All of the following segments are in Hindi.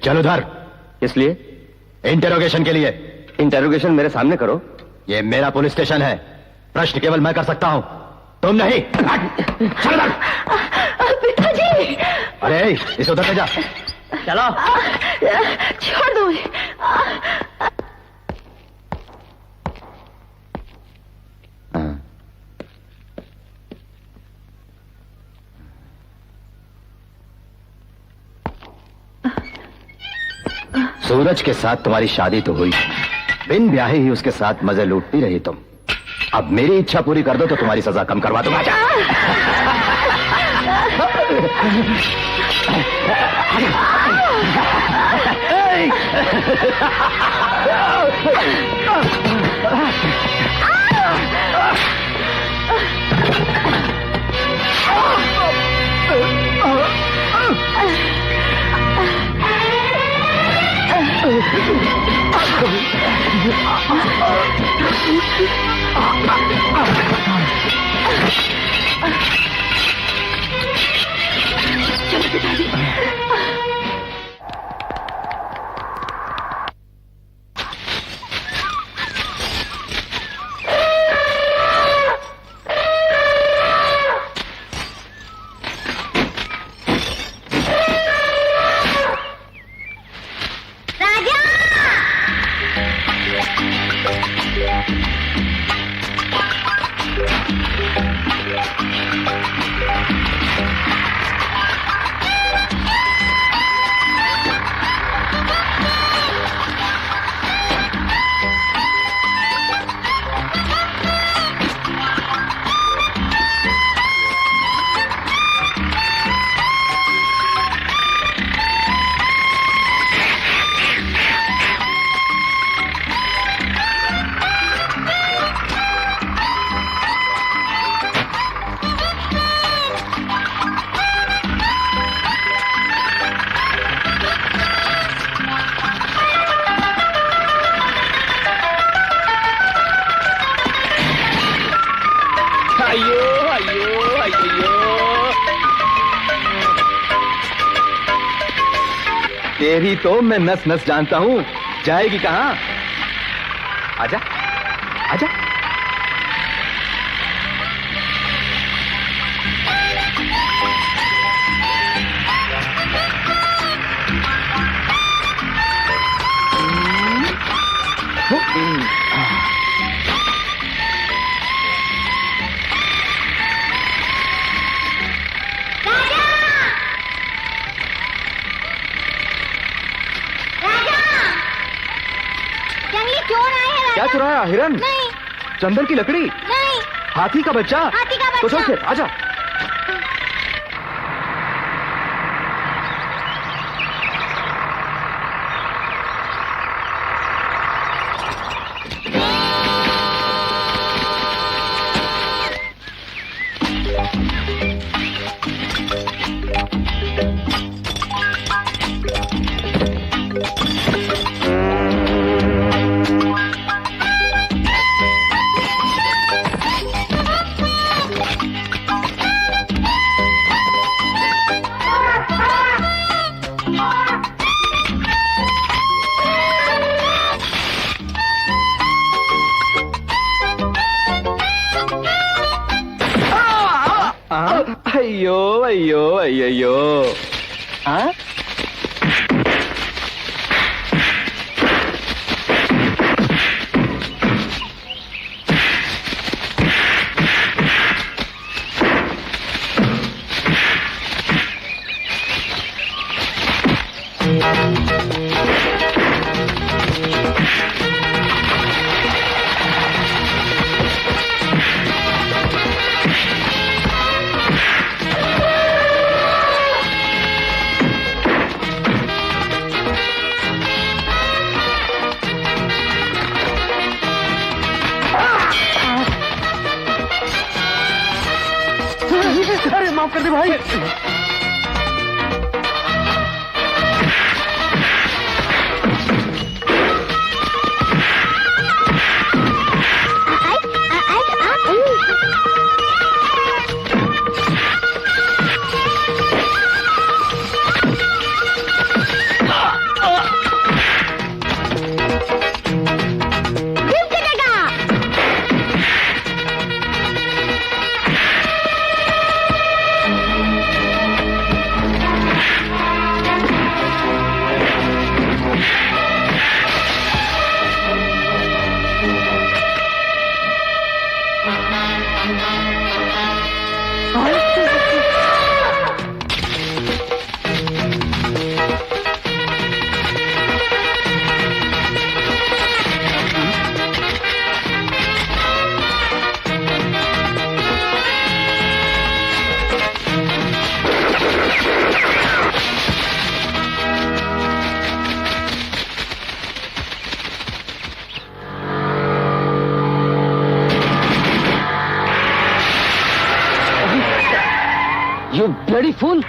चलो उधर। इसलिए? इंटेरोगेशन के लिए। इंटेरोगेशन मेरे सामने करो। ये मेरा पुलिस स्टेशन है, प्रश्न केवल मैं कर सकता हूं, तुम नहीं। चलो उधर। पिताजी। अरे इसे उधर ले जा। चलो। छोड़ दो। सूरज के साथ तुम्हारी शादी तो हुई, बिन ब्याहे ही उसके साथ मजे लूटती रही तुम। अब मेरी इच्छा पूरी कर दो तो तुम्हारी सजा कम करवा दूंगा। चलो पिताजी। तेरी तो मैं नस नस जानता हूं, जाएगी कहां? आजा आजा। क्या चुराया? हिरन? नहीं। चंदन की लकड़ी? नहीं। हाथी का बच्चा? हाथी का बच्चा। तो चल फिर आजा। अయ్యో అయ్యో అయ్యయ్యో अरे माफ कर दे भाई। You bloody fool!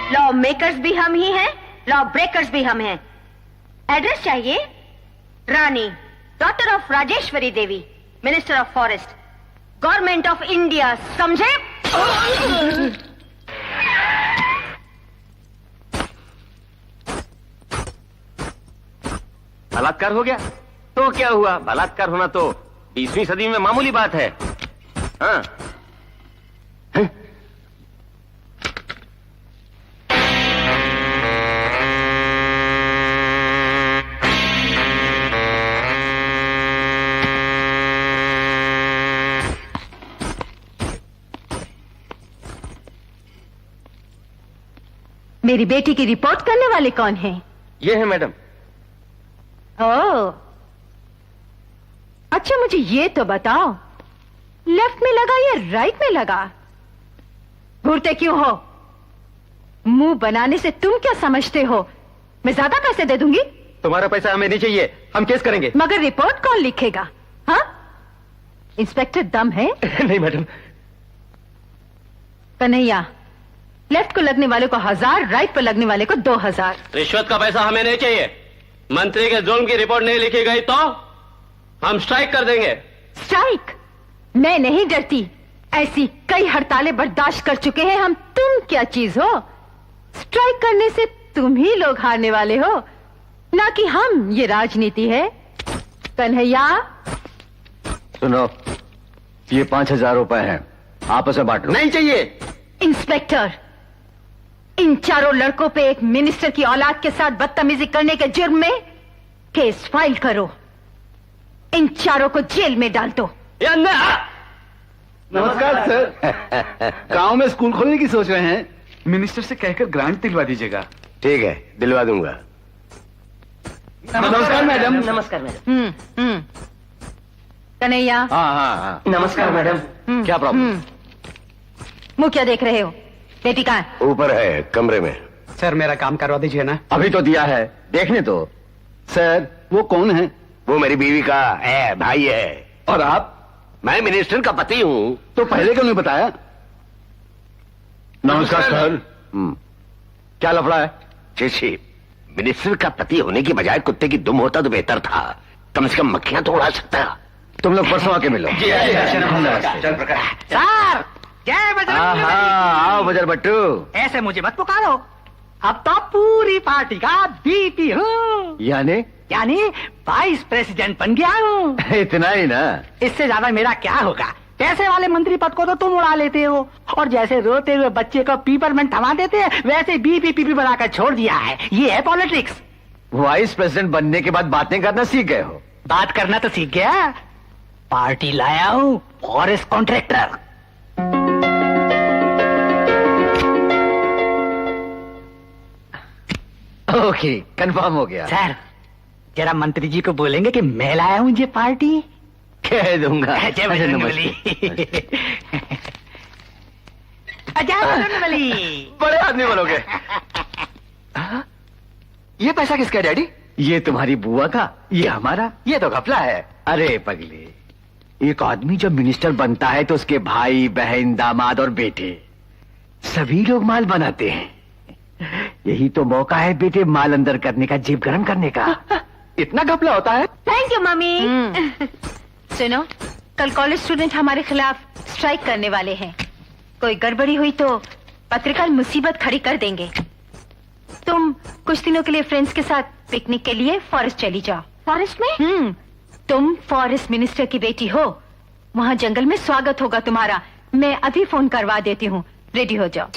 Law makers भी हम ही हैं, लॉ ब्रेकर्स भी हम हैं। एड्रेस चाहिए? Rani, daughter of Rajeshwari Devi, minister of forest, government of India, समझे? बलात्कार हो गया तो क्या हुआ? बलात्कार होना तो 20वीं सदी में मामूली बात है। हाँ। मेरी बेटी की रिपोर्ट करने वाले कौन हैं? ये है मैडम। ओह, अच्छा मुझे ये तो बताओ, लेफ्ट में लगा या राइट में लगा? घूरते क्यों हो? मुंह बनाने से तुम क्या समझते हो? मैं ज्यादा पैसे दे दूंगी। तुम्हारा पैसा हमें नहीं चाहिए, हम केस करेंगे। मगर रिपोर्ट कौन लिखेगा? हाँ, इंस्पेक्टर दम है? नहीं मैडम। कन्हैया, लेफ्ट को लगने वाले को 1000, राइट पर लगने वाले को 2000। रिश्वत का पैसा हमें नहीं चाहिए। मंत्री के जुल्म की रिपोर्ट नहीं लिखी गई तो हम स्ट्राइक कर देंगे। स्ट्राइक? मैं नहीं डरती, ऐसी कई हड़तालें बर्दाश्त कर चुके हैं हम। तुम क्या चीज हो? स्ट्राइक करने से तुम ही लोग हारने वाले हो, ना कि हम। ये राजनीति है। कन्हैया, सुनो, ये 5000 रुपए हैं, आपस में बांट लो। नहीं चाहिए। इंस्पेक्टर, इन चारों लड़कों पे एक मिनिस्टर की औलाद के साथ बदतमीजी करने के जुर्म में केस फाइल करो। इन चारों को जेल में डाल दो। नमस्कार सर। गांव में स्कूल खोलने की सोच रहे हैं, मिनिस्टर से कहकर ग्रांट दिलवा दीजिएगा। ठीक है, दिलवा दूंगा। नमस्कार मैडम। नमस्कार मैडम। कन्हैया। हाँ हाँ हाँ। नमस्कार मैडम। क्या प्रॉब्लम? मुंह क्या देख रहे हो? बेटी कहाँ है? ऊपर है, कमरे में। सर मेरा काम करवा दीजिए ना। अभी तो दिया है, देखने तो। सर वो कौन है? वो मेरी बीवी का भाई है। और आप? मैं मिनिस्टर का पति हूँ। तो पहले क्यों नहीं बताया? नमस्कार सर। क्या लफड़ा है? जी, मिनिस्टर का पति होने की बजाय कुत्ते की दुम होता तो बेहतर था। कम से कम मक्खियां तो उड़ा सकता। तुम लोग परसों आके मिलो। सर, जय बजरंग बली। आओ बजर बट्टू। ऐसे मुझे मत पुकारो, अब तो पूरी पार्टी का बीपी हूँ, यानी वाइस प्रेसिडेंट बन गया हूँ। इतना ही ना? इससे ज्यादा मेरा क्या होगा? पैसे वाले मंत्री पद को तो तुम उड़ा लेते हो, और जैसे रोते हुए बच्चे को पीपरमेंट थमा देते हैं, वैसे बीपी पीपी बनाकर छोड़ दिया है। ये है पॉलिटिक्स। वाइस प्रेसिडेंट बनने के बाद बातें करना सीख गए हो? बात करना तो सीख गया, पार्टी लाया हूँ फॉरेस्ट कॉन्ट्रैक्टर। ओके, कंफर्म हो गया। सर, जरा मंत्री जी को बोलेंगे कि मैं लाया हूँ ये पार्टी। कह दूंगा। जय बजरंग बली। जय बजरंग बली। बड़े आदमी बनोगे। ये पैसा किसका डैडी? ये तुम्हारी बुआ का, ये हमारा, ये तो घपला है। अरे पगली, एक आदमी जब मिनिस्टर बनता है तो उसके भाई बहन दामाद और बेटे सभी लोग माल बनाते हैं। यही तो मौका है बेटे माल अंदर करने का, जेब गरम करने का। इतना घपला होता है? Thank you mummy. सुनो, कल कॉलेज स्टूडेंट हमारे खिलाफ स्ट्राइक करने वाले हैं। कोई गड़बड़ी हुई तो पत्रकार मुसीबत खड़ी कर देंगे। तुम कुछ दिनों के लिए फ्रेंड्स के साथ पिकनिक के लिए फॉरेस्ट चली जाओ। फॉरेस्ट में? तुम फॉरेस्ट मिनिस्टर की बेटी हो, वहाँ जंगल में स्वागत होगा तुम्हारा। मैं अभी फोन करवा देती हूँ, रेडी हो जाओ।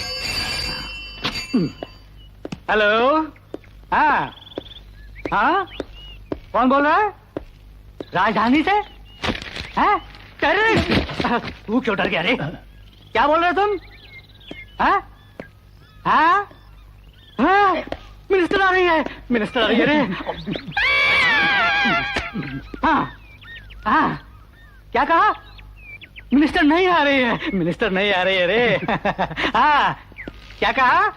हेलो। हाँ हाँ, कौन बोल रहा है? राजधानी से? हाँ? तू क्यों डर गया रे? क्या बोल रहे तुम? हाँ? हाँ? हाँ? मिनिस्टर आ रही है, मिनिस्टर आ रही है रे। हाँ हाँ, क्या कहा? मिनिस्टर नहीं आ रही है, मिनिस्टर नहीं आ रही है रे। हाँ, क्या कहा?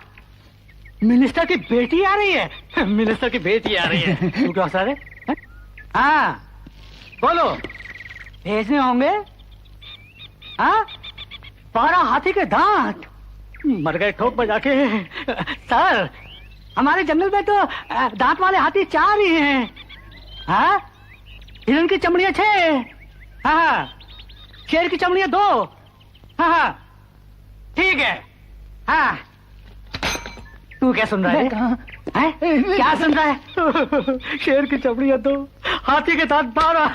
मिनिस्टर की बेटी आ रही है, मिनिस्टर की बेटी आ रही है। तू क्या हंस रहा है? हाँ बोलो, भेजने होंगे? हाँ, 12 हाथी के दांत मर गए ठोक बजा के। सर, हमारे जंगल में तो दांत वाले हाथी 4 ही हैं। हाँ, हिरण की चमड़ियां 6। हाँ, शेर की चमड़ियां 2। हाँ, ठीक है। हाँ, तू क्या सुन रहा है? क्या सुन रहा है? शेर की चमड़ियां 2, हाथी के दांत 12।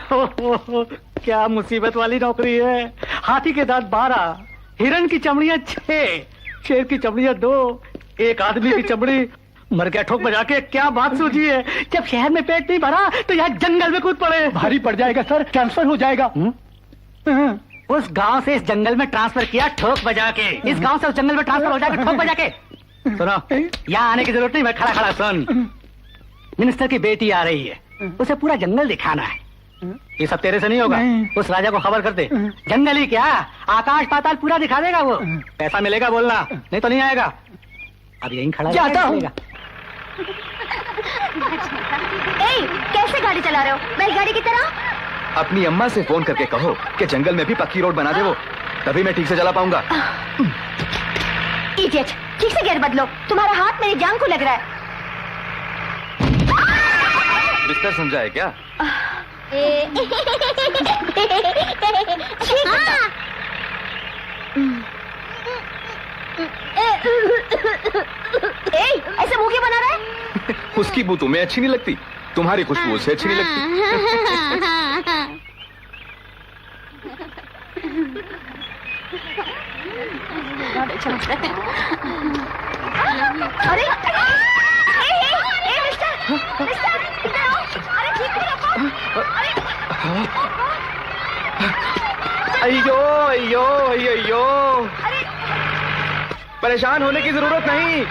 क्या मुसीबत वाली नौकरी है। हाथी के दांत 12, हिरण की चमड़ियां 6, शेर की चमड़ियां 2, एक आदमी की चमड़ी। मर गया ठोक बजा के। क्या बात सूझी है? जब शहर में पेट नहीं भरा तो यहाँ जंगल में कूद पड़े। भारी पड़ जाएगा सर, ट्रांसफर हो जाएगा। उस गांव से इस जंगल में ट्रांसफर किया ठोक बजा के। इस गांव से उस जंगल में ट्रांसफर हो जाएगा ठोक बजा के। सुनो, यहाँ आने की जरूरत नहीं, मैं खड़ा खड़ा सुन। मिनिस्टर की बेटी आ रही है, उसे पूरा जंगल दिखाना है। ये सब तेरे से नहीं होगा। उस राजा को खबर कर दे। जंगल ही क्या, आकाश पाताल पूरा दिखा देगा वो। पैसा मिलेगा बोलना, नहीं तो नहीं आएगा। अब यहीं खड़ा जाता हूँ। कैसे गाड़ी चला रहे हो, बैलगाड़ी की तरह? अपनी अम्मा से फोन करके कहो कि जंगल में भी पक्की रोड बना दे वो, तभी मैं ठीक से चला पाऊंगा। इडियट, ठीक से गियर बदलो, तुम्हारा हाथ मेरी जान को लग रहा है। बिस्तर समझा है क्या? ऐसे मुंह क्यों बना रहा है? उसकी बू तुम्हें अच्छी नहीं लगती, तुम्हारी खुशबू उसे अच्छी नहीं लगती। अरे मिस्टर, इधर आओ। अरे ठीक है रखो। अयो अयो अयो अयो, परेशान होने की जरूरत नहीं,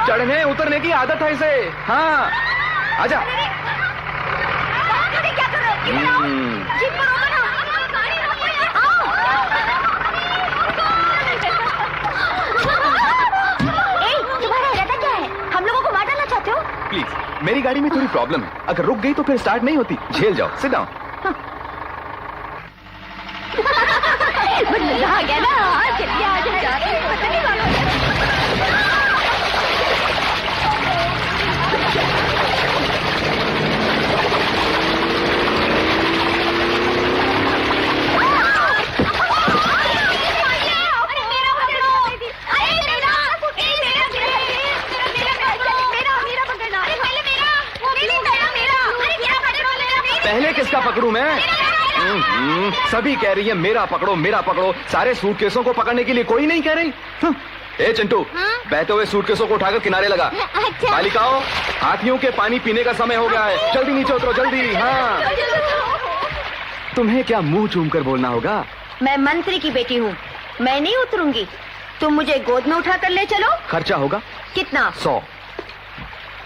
चढ़ने उतरने की आदत है इसे। हाँ, आजा। क्या कर रहे हो? इधर आओ। जीप पर रोको ना। तुम्हारा इरादा क्या है? हम लोगों को मार डालना चाहते हो? प्लीज, मेरी गाड़ी में थोड़ी प्रॉब्लम है, अगर रुक गई तो फिर स्टार्ट नहीं होती। झेल जाओ, सिट डाउन। मजा आ गया ना। चलिए आ जाए। पता नहीं कौन हो गया। पहले किसका पकड़ूं मैं? सभी कह रही है मेरा पकड़ो मेरा पकड़ो, सारे सूटकेसों को पकड़ने के लिए कोई नहीं कह रही। ए चिंटू, बहते हुए सूटकेसों को उठाकर किनारे लगा। बालिकाओं, हाथियों के पानी पीने का समय हो गया है, जल्दी नीचे उतरो जल्दी। हाँ, तुम्हें क्या मुंह चूम कर बोलना होगा? मैं मंत्री की बेटी हूँ, मैं नहीं उतरूंगी। तुम मुझे गोद में उठा कर ले चलो। खर्चा होगा कितना? 100।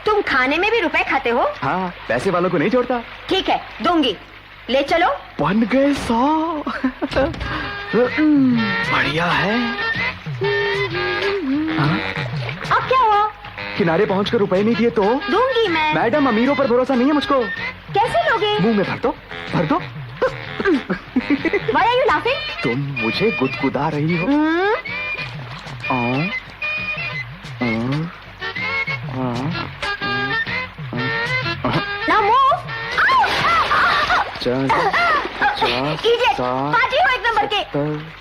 तुम खाने में भी रुपए खाते हो? हाँ, पैसे वालों को नहीं छोड़ता। ठीक है, दूंगी, ले चलो। बन गए 100। बढ़िया है। अब क्या हुआ? किनारे पहुंचकर रुपए नहीं दिए तो? दूंगी मैं। मैडम, अमीरों पर भरोसा नहीं है मुझको। कैसे लोगे? मुंह में भर दो, भर दो। Why are you laughing? तुम मुझे गुदगुदा रही हो। Now move. चल Idiot. पार्टी हो एक नंबर के।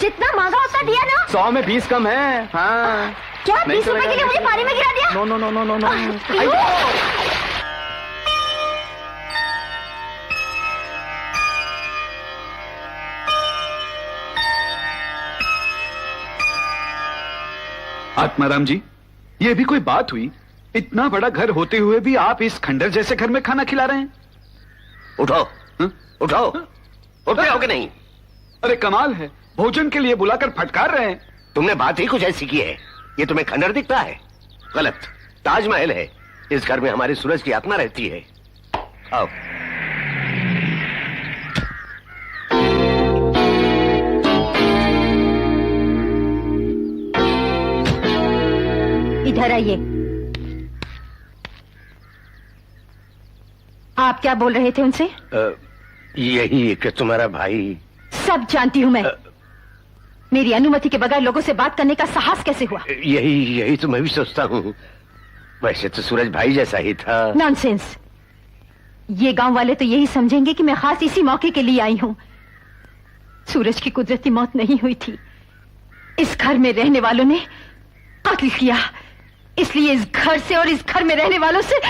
जितना मांगा उतना दिया ना? 100 में 20 कम है। हाँ क्या नहीं 20 रुपए के लिए मुझे पानी में गिरा दिया? No no no no no no. Atmaram ji, ये भी कोई बात हुई? इतना बड़ा घर होते हुए भी आप इस खंडर जैसे घर में खाना खिला रहे हैं? उठो, उठो, उठ रहे हो कि नहीं? अरे कमाल है, भोजन के लिए बुलाकर फटकार रहे हैं। तुमने बात ही कुछ ऐसी की है। ये तुम्हें खंडर दिखता है? गलत, ताजमहल है। इस घर में हमारी सूरज की आत्मा रहती है। आओ। इधर आइए। आप क्या बोल रहे थे उनसे? यही कि तुम्हारा भाई। सब जानती हूं मैं। मेरी अनुमति के बगैर लोगों से बात करने का साहस कैसे हुआ? यही तो मैं भी सोचता हूँ। वैसे तो सूरज भाई जैसा ही था। नॉनसेंस। ये गांव वाले तो यही समझेंगे कि मैं खास इसी मौके के लिए आई हूं। सूरज की कुदरती मौत नहीं हुई थी, इस घर में रहने वालों ने कत्ल किया। इसलिए इस घर से और इस घर में रहने वालों से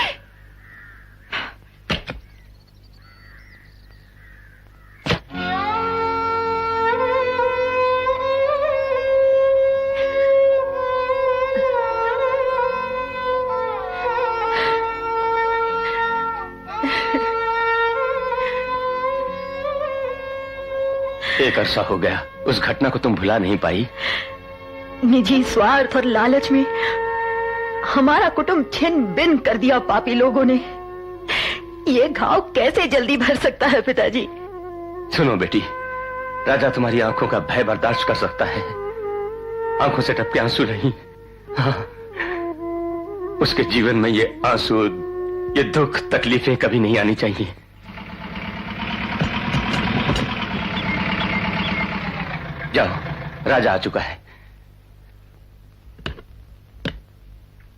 एक अरसा हो गया, उस घटना को तुम भुला नहीं पाई। निजी स्वार्थ और लालच में हमारा कुटुंब छिन बिन कर दिया पापी लोगों ने। ये घाव कैसे जल्दी भर सकता है पिताजी? सुनो बेटी, राजा तुम्हारी आंखों का भय बर्दाश्त कर सकता है, आंखों से टपके आंसू नहीं। हाँ, उसके जीवन में ये आंसू, ये दुख, तकलीफें कभी नहीं आनी चाहिए। जाओ, राजा आ चुका है।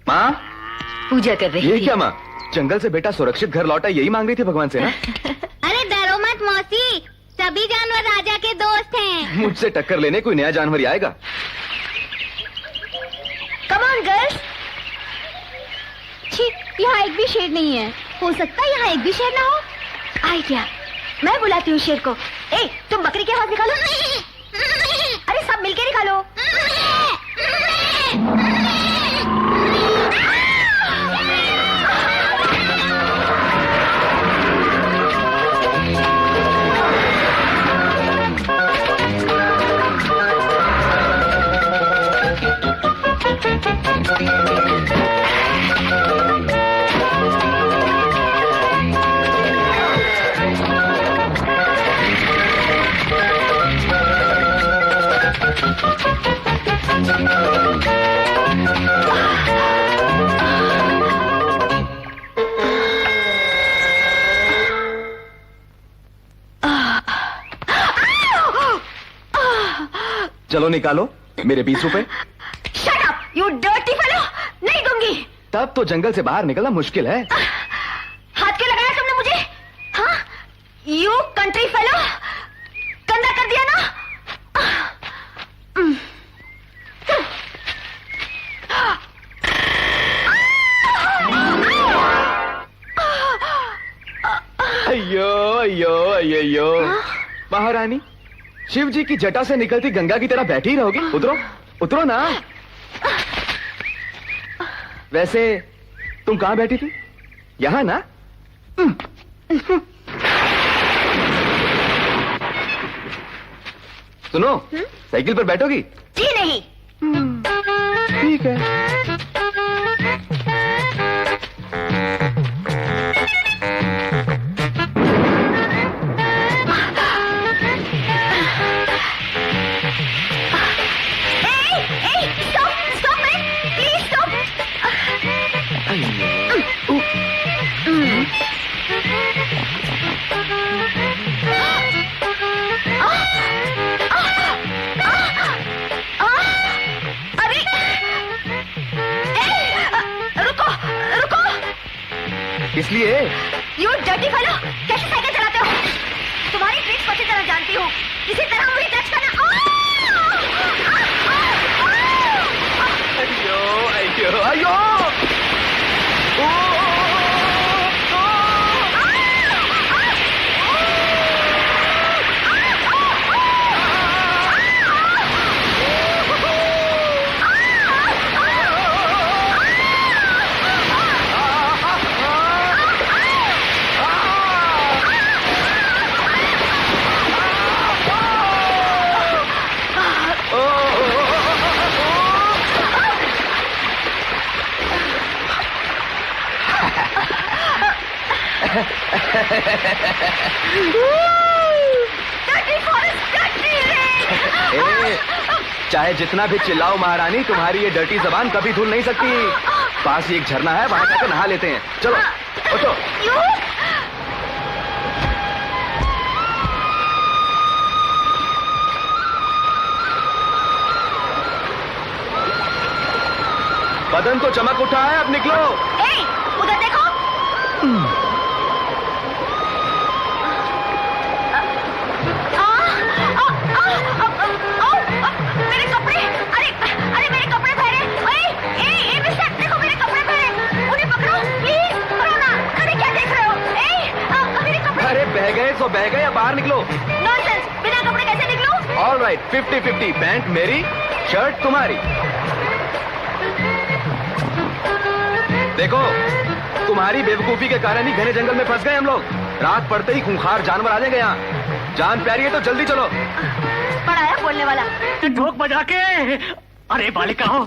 माँ, पूजा कर रही ये थी। क्या माँ? जंगल से बेटा सुरक्षित घर लौटा, यही मांग रही थी भगवान से ना? अरे डरो मत मौसी, सभी जानवर राजा के दोस्त हैं। मुझसे टक्कर लेने कोई नया जानवर ही आएगा। Come on girls. छी, यहाँ एक भी शेर नहीं है। हो सकता है यहाँ एक भी शेर ना हो। आइडिया, मैं बुलाती हूँ शेर को। ए, तुम बकरी की आवाज निकालो। अरे सब मिलके निकालो। चलो निकालो मेरे 20 रुपए। Shut up, you dirty fellow! नहीं दूंगी। तब तो जंगल से बाहर निकलना मुश्किल है। हाथ क्यों लगाया तुमने मुझे? हाँ? You country fellow! गंदा कर दिया ना? अयो अयो अयो अयो। महारानी, शिव जी की जटा से निकलती गंगा की तरह बैठी ही रहोगी? उतरो, उतरो ना। वैसे तुम कहां बैठी थी? यहां ना? सुनो, साइकिल पर बैठोगी? जी नहीं। ठीक है। किस लिए? यू डर्टी फेलो, कैसे साइकिल चलाते हो? तुम्हारी ट्रिक्स अच्छी तरह जानती हूँ। इसी तरह मुझे टच करना। अयो अयो अयो! चाहे जितना भी चिल्लाओ महारानी, तुम्हारी ये डर्टी जबान कभी धुल नहीं सकती। पास ही एक झरना है, वहां जाकर नहा लेते हैं। चलो उठो। बदन तो चमक उठा है, अब निकलो। उधर देखो। मेरे कपड़े, अरे मेरे कपड़े पहने। मिस्टर, देखो मेरे कपड़े पहने। उन्हें पकड़ो प्लीज, पकड़ो ना। अरे क्या देख रहे हो? मेरे कपड़े। अरे बह गए तो बह गए, अब बाहर निकलो। नॉनसेंस, बिना कपड़े कैसे निकलूं? All right, 50-50। पैंट मेरी, शर्ट तुम्हारी। देखो, तुम्हारी बेवकूफी के कारण ही घने जंगल में फंस गए हम लोग। रात पड़ते ही खूंखार जानवर आ जाएंगे यहाँ। जान प्यारी है तो जल्दी चलो। बड़ा है बोलने वाला। ढोक बजा के। अरे बालिका हो,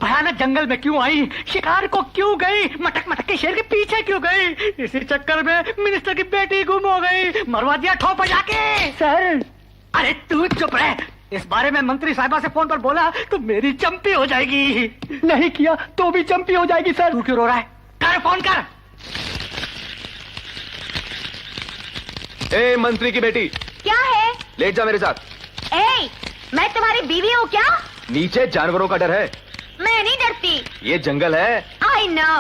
भयानक जंगल में क्यों आई? शिकार को क्यों गई? मटक मटक के शेर के पीछे क्यों गई? इसी चक्कर में मिनिस्टर की बेटी गुम हो गई। मरवा दिया ठोक बजा के। सर, अरे तू चुप रह। इस बारे में मंत्री साहिबा से फोन पर बोला तो मेरी चंपी हो जाएगी। नहीं किया तो भी चंपी हो जाएगी। सर तू क्यों रो रहा है? कर फोन कर। ए मंत्री की बेटी, क्या है? लेट जा मेरे साथ। मैं तुम्हारी बीवी हूँ क्या? नीचे जानवरों का डर है। मैं नहीं डरती। ये जंगल है। I know.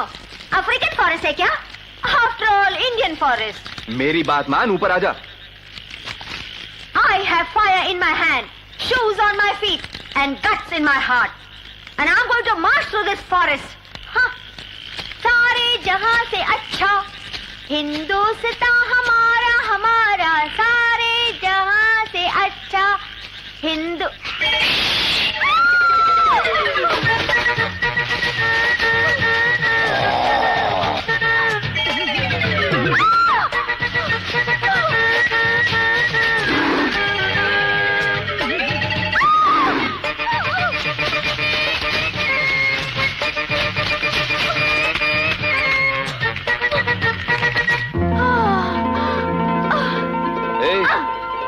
अफ्रीकन फॉरेस्ट है क्या? After all Indian forest. मेरी बात मान, ऊपर आजा। I have fire in my hand, shoes on my feet, and guts in my heart. And I'm going to march through this forest. हाँ, सारे जहां से अच्छा हिंदुस्तान हमारा हमारा, सारे जहां से अच्छा हिंदू।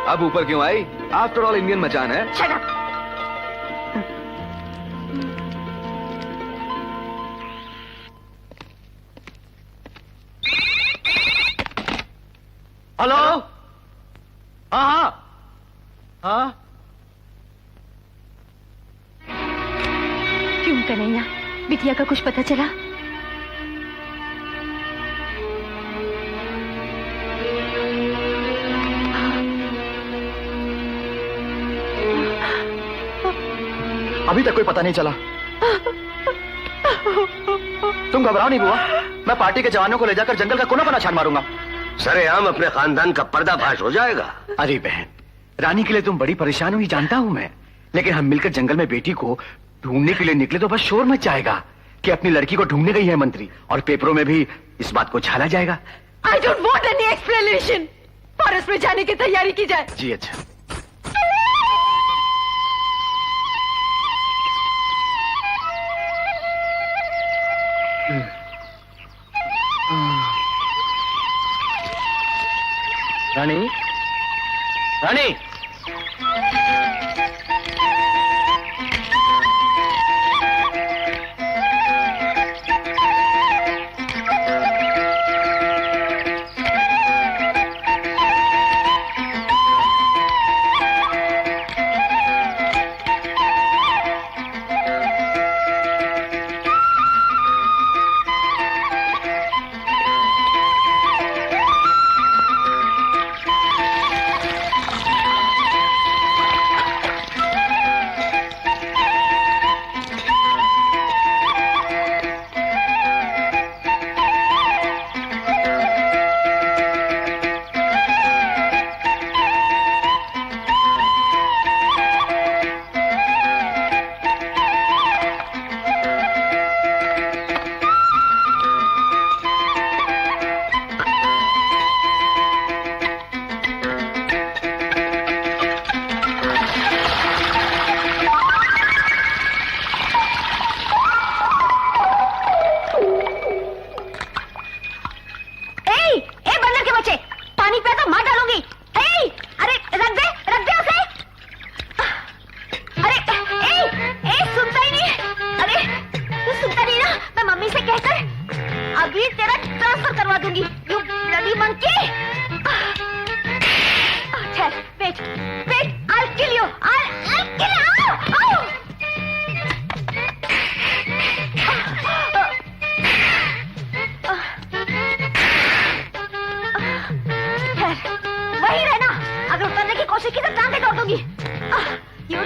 अब ऊपर क्यों आई? आफ्टर ऑल इंडियन मचान है। Shut up. हेलो। हाँ हाँ। क्यों कन्हैया, बिटिया का कुछ पता चला? अभी तक कोई पता नहीं चला। तुम घबराओ नहीं बुआ, मैं पार्टी के जवानों को ले जाकर जंगल का कोना कोना छान मारूंगा। सरेआम अपने खानदान का पर्दाफाश हो जाएगा। अरे बहन, रानी के लिए तुम बड़ी परेशान हुई जानता हूं मैं, लेकिन हम मिलकर जंगल में बेटी को ढूंढने के लिए निकले तो बस शोर मच जाएगा कि अपनी लड़की को ढूंढने गई है मंत्री, और पेपरों में भी इस बात को छाला जाएगा। I don't want any explanation. Forest में जाने की तैयारी की जाए। जी अच्छा। रानी, रानी,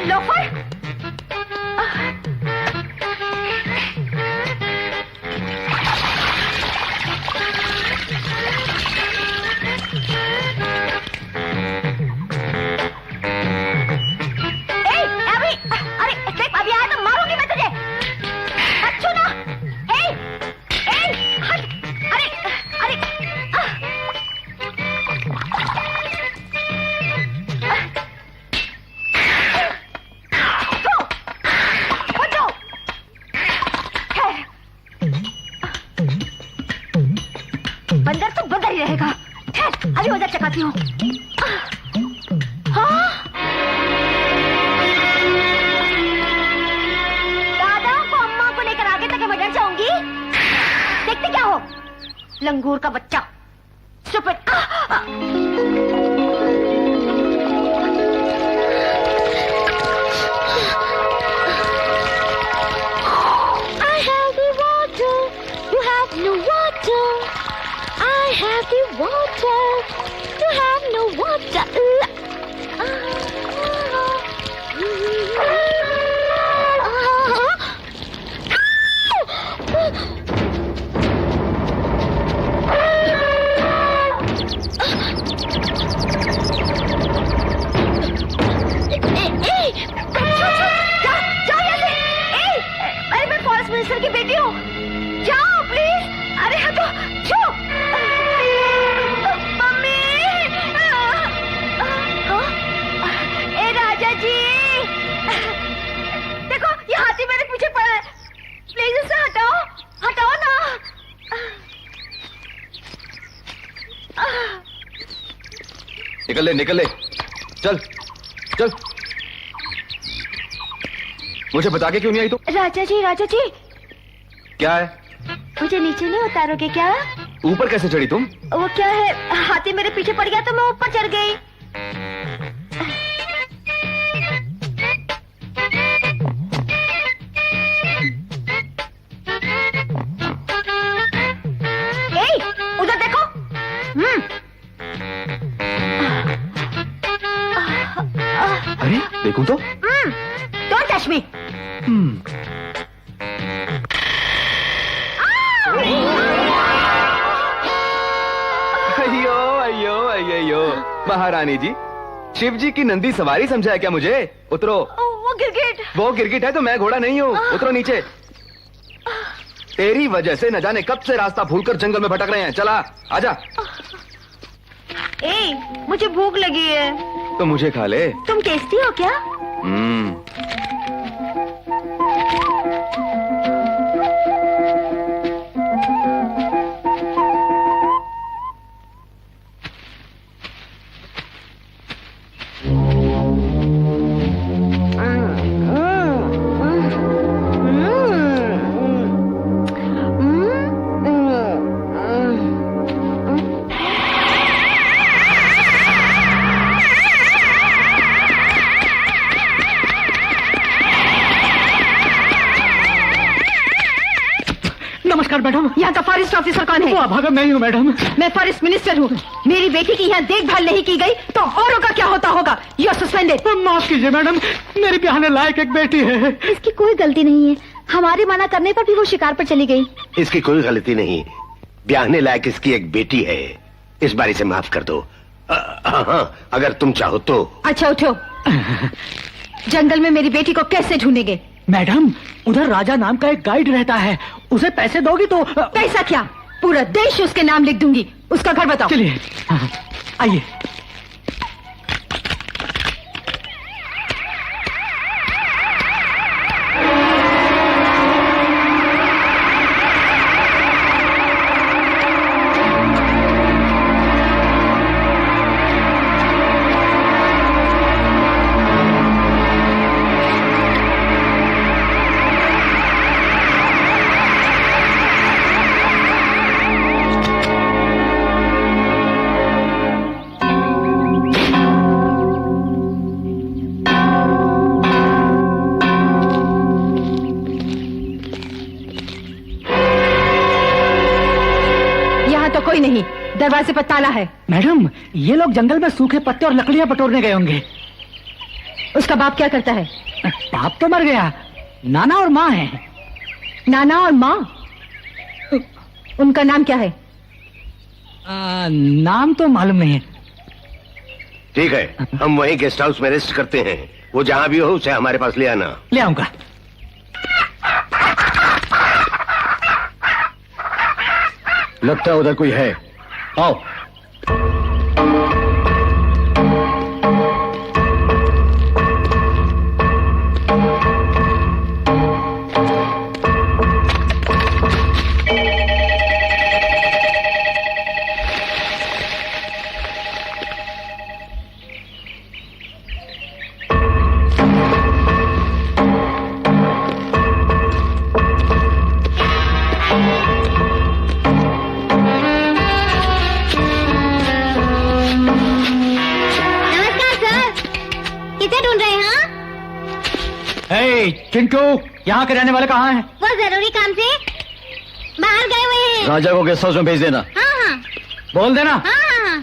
लोफर। अभी आया तो मारूंगी मैं तुझे। अच्छू ना। हट। अरे बंदर तो बंदर ही रहेगा। अभी उधर चकाती हूँ। देखते क्या हो लंगूर का बच्चा। Stupid. I have the water, you have no water. I have the water, you have no water. Minister की बेटी हूँ, जाओ प्लीज। अरे हटो, छो। मम्मी, ए राजा जी, देखो ये हाथी मेरे पीछे पड़ा है, प्लीज उसे हटाओ, हटाओ ना। निकल ले, चल चल। मुझे बता के क्यों नहीं आई तुम? राजा जी क्या है? मुझे नीचे नहीं उतारोगे क्या? ऊपर कैसे चढ़ी तुम? वो क्या है, हाथी मेरे पीछे पड़ गया तो मैं ऊपर चढ़ गई। उधर देखो। अरे देखूं तो? Don't touch me. अयो महारानी जी, शिव जी की नंदी सवारी समझा है क्या मुझे? उतरो। वो गिरगिट है तो मैं घोड़ा नहीं हूँ। उतरो नीचे। तेरी वजह से न जाने कब से रास्ता भूलकर जंगल में भटक रहे हैं। चला आजा। मुझे भूख लगी है। तो मुझे खा ले। तुम टेस्टी हो क्या? नमस्कार मैडम। यहाँ का फॉरेस्ट ऑफिसर कौन है? वो अभागा मैं ही हूँ मैडम। मैं फॉरेस्ट मिनिस्टर हूँ। मेरी बेटी की यहाँ देखभाल नहीं की गई तो औरों का क्या होता होगा? You are suspended. माफ कीजिए मैडम, मेरी ब्याहने लायक एक बेटी है। इसकी कोई गलती नहीं है, हमारे मना करने पर भी वो शिकार पर चली गई। इसकी कोई गलती नहीं, ब्याहने लायक इसकी एक बेटी है। इस बार इसे माफ कर दो। हाँ, अगर तुम चाहो तो। अच्छा उठो। जंगल में मेरी बेटी को कैसे ढूंढेंगे? मैडम, उधर राजा नाम का एक गाइड रहता है, उसे पैसे दोगी तो। पैसा क्या, पूरा देश उसके नाम लिख दूंगी। उसका घर बताओ। चलिए आइए। कोई नहीं, दरवाजे पर ताला है। मैडम, ये लोग जंगल में सूखे पत्ते और लकड़ियां बटोरने गए होंगे। उसका बाप क्या करता है? बाप तो मर गया, नाना और माँ हैं। नाना और माँ? उनका नाम क्या है? नाम तो मालूम नहीं है। ठीक है, हम वहीं गेस्ट हाउस में रेस्ट करते हैं। वो जहां भी हो उसे हमारे पास ले आना। ले आऊंगा। लगता है उधर कोई है। आओ। चिंटू, यहाँ के रहने वाले कहाँ हैं? वो जरूरी काम से बाहर गए हुए हैं। राजा को गेस्ट हाउस में भेज देना। हाँ हाँ बोल देना। हाँ हाँ हाँ।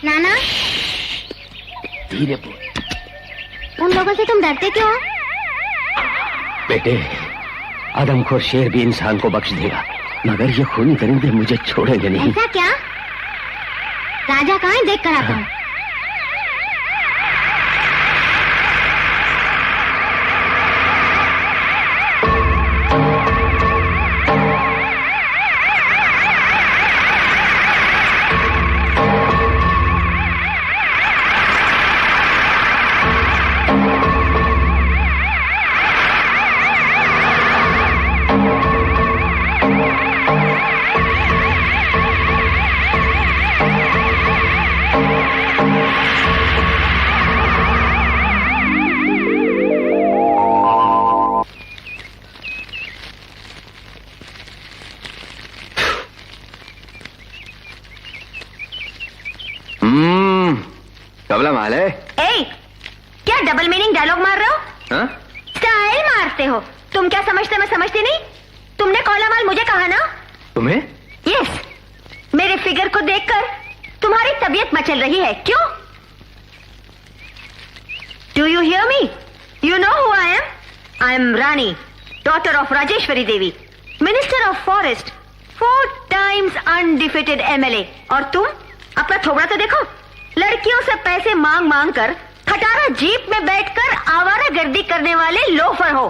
नाना, धीरे बोल। उन लोगों से तुम डरते क्यों? बेटे, आदमखोर शेर भी इंसान को बख्श देगा, मगर ये खूनी दरिंदे मुझे छोड़ेंगे नहीं। ऐसा क्या? राजा कहाँ है, देख कर आता हूँ। कबला माल है। क्या डबल मीनिंग डायलॉग मार रहे हो? हाँ? स्टाइल मारते हो। तुम क्या समझते, मैं समझती नहीं? तुमने कौला माल मुझे कहा ना? तुम्हें? यस, मेरे फिगर को देखकर तुम्हारी तबीयत मचल रही है, क्यों? Do you hear me? You know who I am? I am Rani, daughter of Rajeshwari Devi, minister of forest, 4 times undefeated MLA। और तुम अपना थोबड़ा तो देखो, लड़कियों से पैसे मांग मांग कर खटारा जीप में बैठकर आवारागर्दी करने वाले लोफर हो।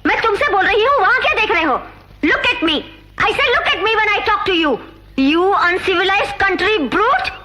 मैं तुमसे बोल रही हूँ, वहां क्या देख रहे हो? Look at me, I say look at me when I talk to you, you uncivilized country brute.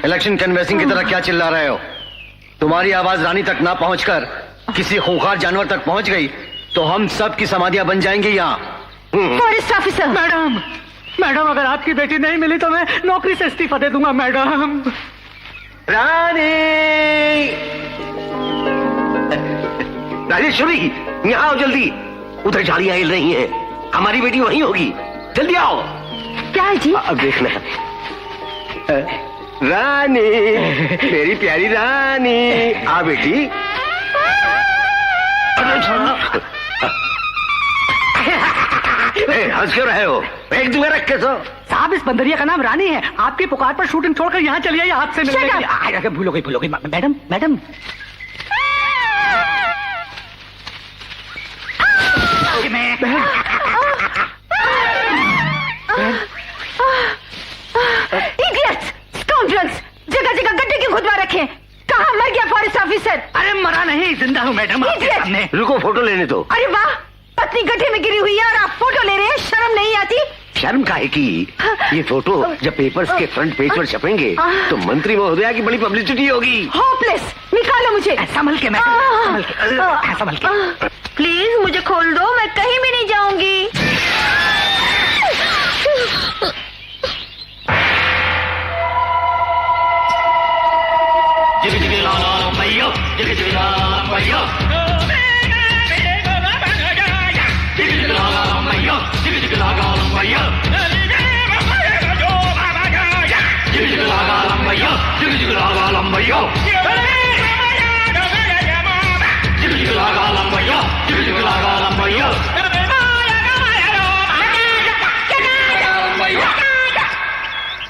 Election canvassing की तरह क्या चिल्ला रहे हो? तुम्हारी आवाज रानी तक ना पहुंचकर किसी खूंखार जानवर तक पहुंच गई तो हम सब की समाधियां बन जाएंगी यहाँ। Forest officer. मैडम, मैडम, अगर आपकी बेटी नहीं मिली तो मैं नौकरी से इस्तीफा दे दूंगा मैडम। रानी, राजेश्वरी, यहाँ आओ जल्दी। उधर झाड़ियां हिल रही हैं, हमारी बेटी वहीं होगी, जल्दी आओ। क्या है जी? अब देखना। रानी, मेरी प्यारी रानी, आ बेटी। हंस क्यों रहे हो? एक जगह रख के सो। साहब, इस बंदरिया का नाम रानी है। आपकी पुकार पर शूटिंग छोड़कर यहाँ चली आई आपसे मिलने के लिए। भूलोगी मैडम, मैडम। मिस्टर। अरे मरा नहीं, जिंदा हूँ मैडम आपके Idiot! सामने। रुको, फोटो लेने दो। अरे वाह, पत्नी गड्ढे में गिरी हुई है और आप फोटो ले रहे हैं, शर्म नहीं आती? शर्म काहे की? ये फोटो जब पेपर्स के फ्रंट पेज पर छपेंगे तो मंत्री महोदया की बड़ी पब्लिसिटी होगी। होपलेस, निकालो मुझे। संभल के मैडम, संभल के। प्लीज मुझे खोल दो, मैं कहीं भी नहीं जाऊंगी।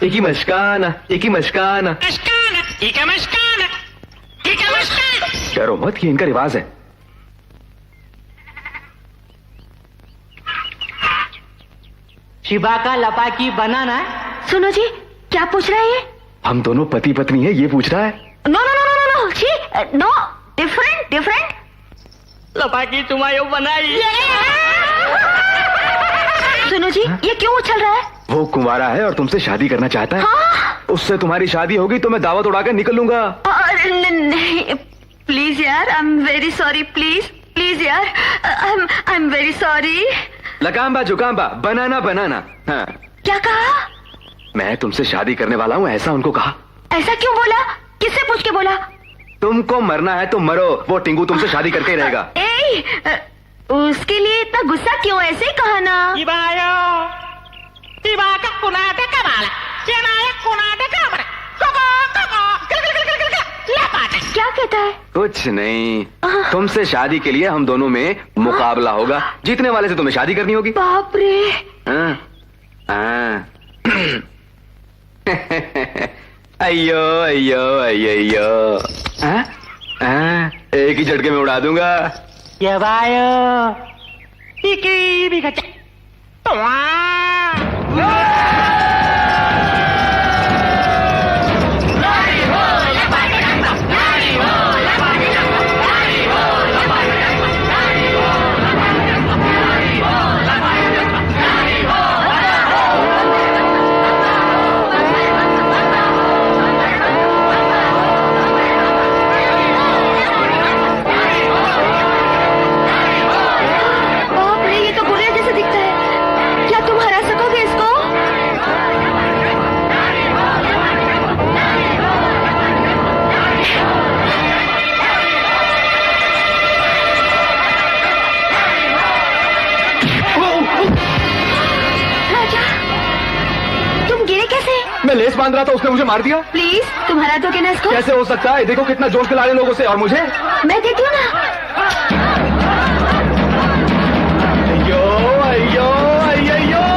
Iki mashkana, iki mashkana। डरो मत, ये इनका रिवाज है। शिवा का लपाकी बनाना है। सुनो जी, क्या पूछ रहा है ये? हम दोनों पति पत्नी है, ये पूछ रहा है। No no no no no जी, नो, डिफरेंट डिफरेंट। लपाकी तुम्हारी बनाई। सुनो जी, ये क्यों उछल रहा है? वो कुंवारा है और तुमसे शादी करना चाहता है। हाँ? उससे तुम्हारी शादी होगी तो मैं दावत उड़ाकर निकल लूंगा। नहीं, प्लीज यार, I am very sorry, please please यार, आई एम वेरी सॉरी। लकाम्बा जुकाम्बा, बनाना बनाना। हाँ, क्या कहा? मैं तुमसे शादी करने वाला हूँ, ऐसा उनको कहा। ऐसा क्यों बोला? किससे पूछ के बोला? तुमको मरना है तो मरो, वो टिंगू तुमसे शादी करके ही रहेगा। उसके लिए इतना गुस्सा क्यों? ऐसे ही कहा ना। क्या कहता है? कुछ नहीं, तुमसे शादी के लिए हम दोनों में मुकाबला होगा, जीतने वाले से तुम्हें शादी करनी होगी। बाप रे। हाँ, हाँ। अयो अयो अयो अयो। हाँ? हाँ, एक ही झटके में उड़ा दूंगा। ये बायो इकी भी गचा। मैं लेस बांध रहा था, उसने मुझे मार दिया। प्लीज तुम्हारा तो कहना इसको। कैसे हो सकता है? देखो कितना जोश दिला रहे लोगों से, और मुझे। मैं देती हूँ ना। अयो अयो अयो।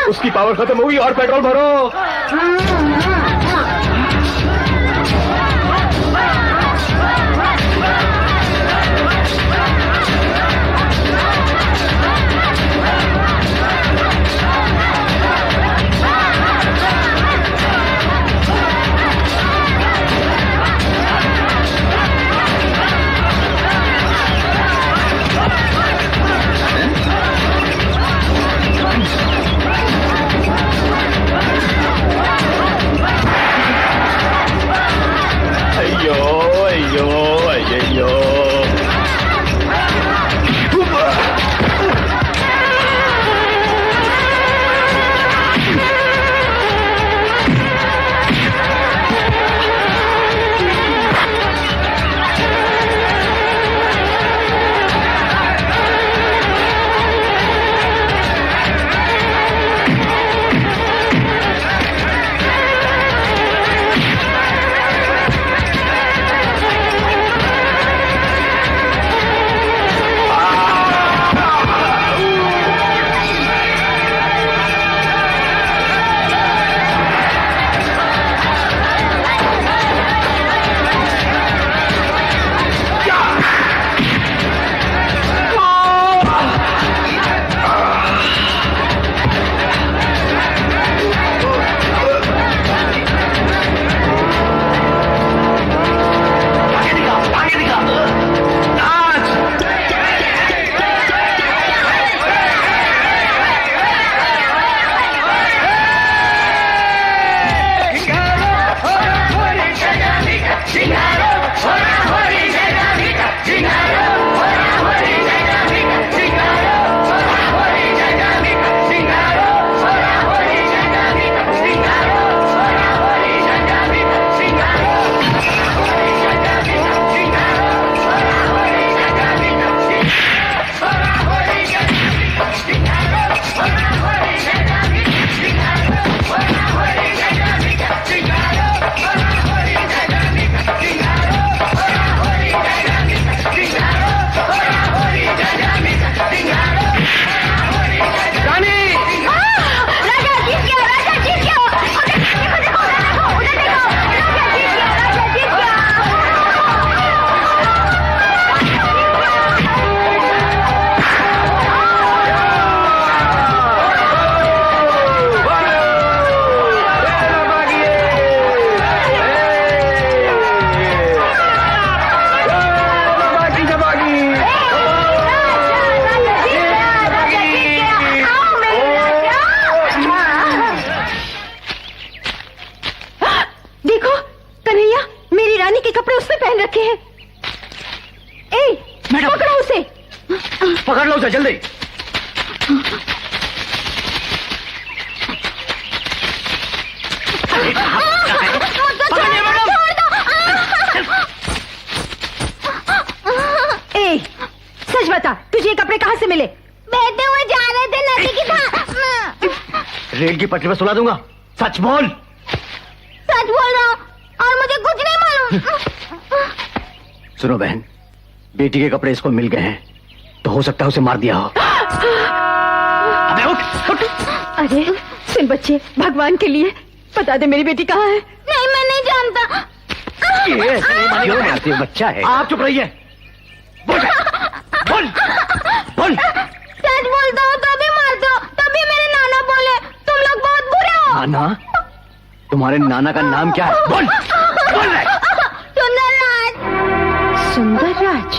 उसकी पावर खत्म हुई और पेट्रोल भरो। पकड़ लो उसे जल्दी। ए, सच बता, तुझे ये कपड़े कहाँ से मिले? बहते हुए जा रहे थे नदी की धार। रेल की पटरी पर सुला दूंगा, सच बोल। सच बोल रहा हूँ और मुझे कुछ नहीं मालूम। सुनो बहन, बेटी के कपड़े इसको मिल गए हैं तो हो सकता है उसे मार दिया हो। अबे उठ, उठ। अरे सुन बच्चे, भगवान के लिए बता दे मेरी बेटी कहाँ है? नहीं, मैं नहीं जानता। ये क्यों मारती है? बच्चा है। आप चुप रहिए। बोल बोल बोल। सच बोलता हूँ तो भी मारते हो। तभी मेरे नाना बोले तुम लोग बहुत बुरे हो। नाना? तुम्हारे नाना का नाम क्या है? बोल बोल रहे। सुंदरराज। सुंदरराज?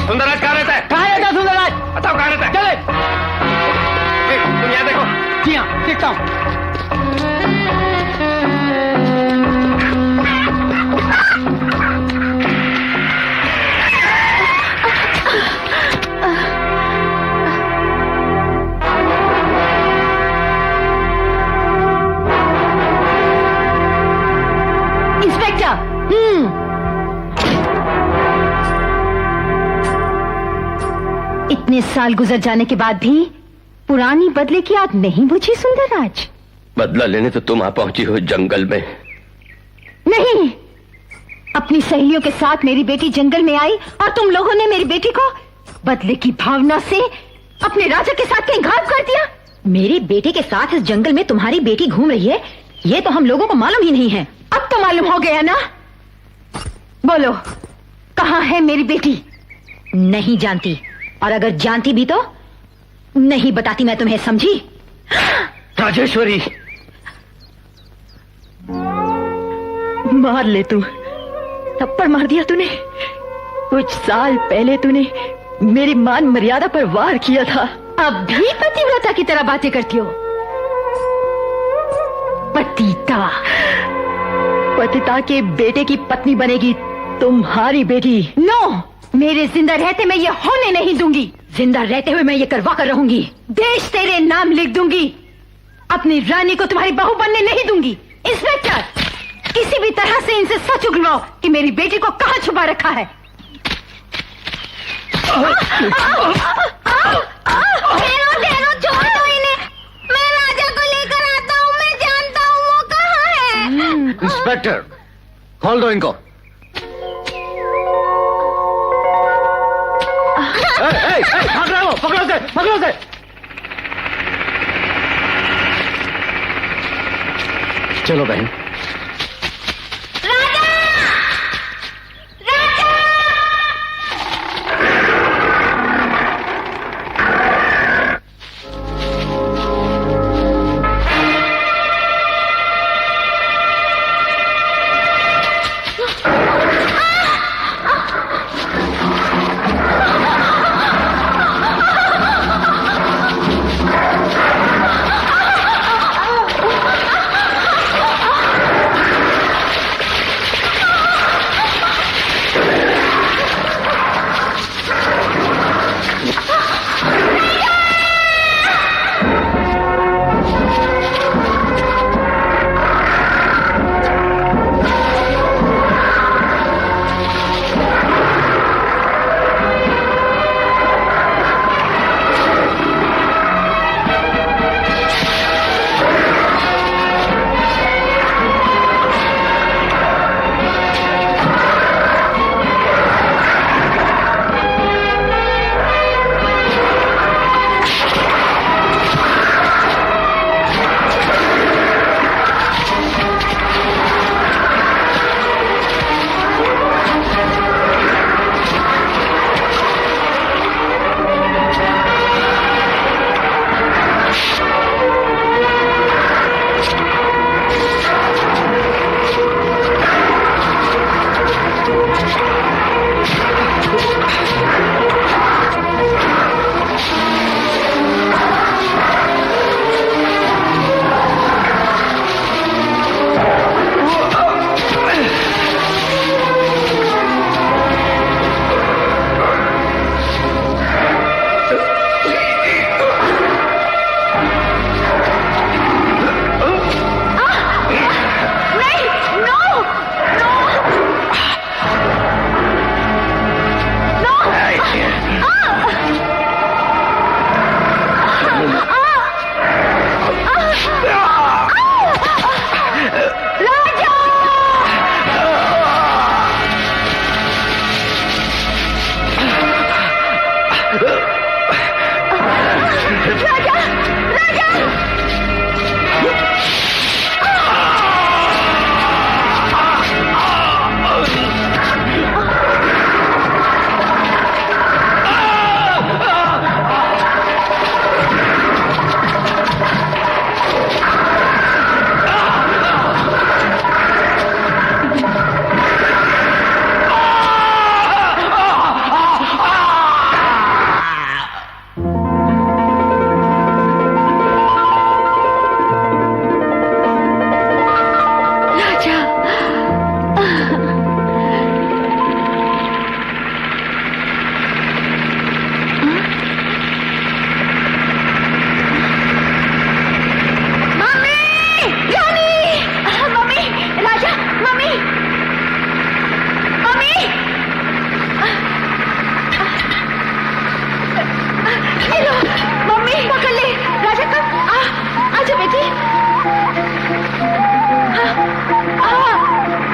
सुंदरराज कहाँ रहता है? कहाँ रहता है सुंदरराज? बताओ कहाँ रहता है? चले। तुम यहाँ देखो। जी हाँ, देखता हूँ। इंस्पेक्टर। इतने साल गुजर जाने के बाद भी पुरानी बदले की आग नहीं बुझी सुंदरराज? बदला लेने तो तुम आ पहुंची हो जंगल में। नहीं, अपनी सहेलियों के साथ मेरी बेटी जंगल में आई और तुम लोगों ने मेरी बेटी को बदले की भावना से अपने राजा के साथ कहीं घात कर दिया। मेरी बेटी के साथ इस जंगल में तुम्हारी बेटी घूम रही है, ये तो हम लोगों को मालूम ही नहीं है। अब तो मालूम हो गया ना? बोलो, कहाँ है मेरी बेटी? नहीं जानती, और अगर जानती भी तो नहीं बताती मैं तुम्हें, समझी? राजेश्वरी, मार ले तू, थप्पड़ मार दिया तूने। कुछ साल पहले तूने मेरी मान मर्यादा पर वार किया था, अब भी पतिव्रता की तरह बातें करती हो। पतिता, पतिता के बेटे की पत्नी बनेगी तुम्हारी बेटी। नो, मेरे जिंदा रहते मैं ये होने नहीं दूंगी। जिंदा रहते हुए मैं ये करवा कर रहूंगी। देश तेरे नाम लिख दूंगी, अपनी रानी को तुम्हारी बहू बनने नहीं दूंगी। इंस्पेक्टर, किसी भी तरह से इनसे सच उगलवाओ कि मेरी बेटी को कहां छुपा रखा है। ठहरो, छोड़ दो इन्हें। मैं राजा को लेकर आता हूँ, मैं जानता हूँ वो कहाँ है। इंस्पेक्टर, खोल दो इनको। भाग रहे हो, पकड़ो से, पकड़ो से। चलो बहन।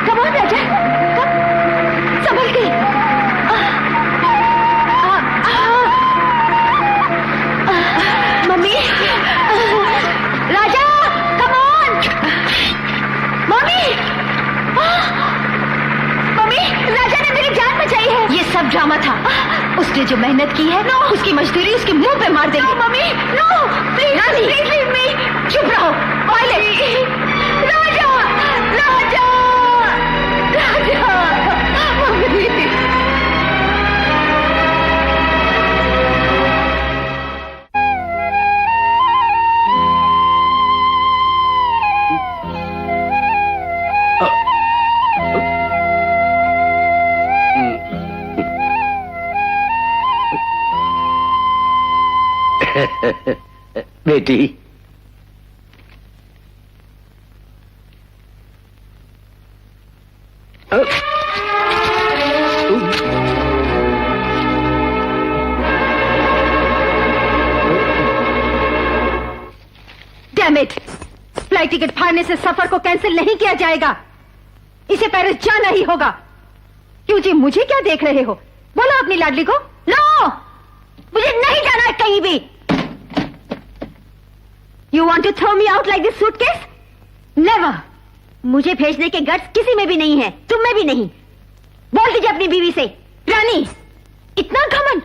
कम ऑन राजा, संभल के। Mummy, Raja, come on. Mummy, mummy, Raja ने मेरी जान बचाई है। ये सब ड्रामा था। उसने जो मेहनत की है उसकी मजदूरी उसके मुंह पे मार देंगे। Mummy, no, please leave me. चुप रहो, वायलेट। राजा, राजा, राजा, मम्मी। बेटी, डैम इट, फ्लाइट टिकट फाड़ने से सफर को कैंसिल नहीं किया जाएगा। इसे पेरिस जाना ही होगा। क्यों जी, मुझे क्या देख रहे हो? बोलो अपनी लाडली को। नो, मुझे नहीं जाना है कहीं भी। You want to throw me out like this suitcase? Never. मुझे भेजने के गट्स किसी में भी नहीं है, तुम में भी नहीं। बोल दीजिए अपनी बीवी से। रानी, इतना घमंड?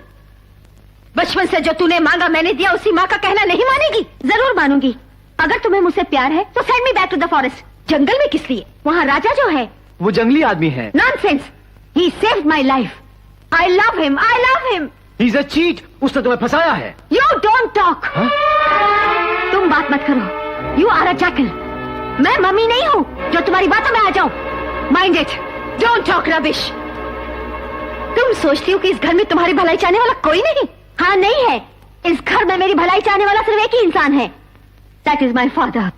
बचपन से जो तूने मांगा मैंने दिया, उसी माँ का कहना नहीं मानेगी? जरूर मानूंगी। अगर तुम्हें मुझसे प्यार है तो send me back to the forest. जंगल में किस लिए? वहाँ राजा जो है वो जंगली आदमी है। Nonsense. He saved my life. I love him, I love him. He is a cheat. उसने तुम्हें फंसाया है। You don't talk. तुम बात मत करो। You are a jackal. मैं मम्मी नहीं हूँ जो तुम्हारी बातों में आ जाऊं। Mind it, don't talk rubbish. तुम सोचती हो कि इस घर में तुम्हारी भलाई चाहने वाला कोई नहीं? हाँ, नहीं है। इस घर में मेरी भलाई चाहने वाला सिर्फ एक ही इंसान है। That is my father.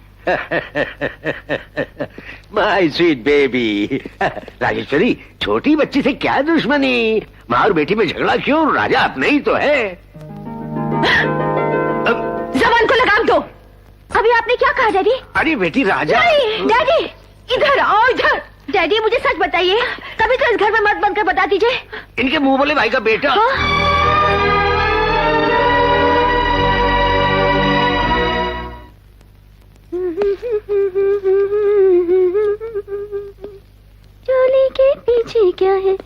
My sweet baby. Rajeshwari, छोटी बच्ची से क्या दुश्मनी? माँ और बेटी में झगड़ा क्यों? राजा अपने ही तो है। जबान को लगाम दो। अभी आपने क्या कहा डैडी? अरे बेटी, राजा। डैडी, इधर आओ, इधर। डैडी मुझे सच बताइए, कभी तो इस घर में मत बनकर बता दीजिए। इनके मुंह बोले भाई का बेटा। चोली के पीछे क्या है?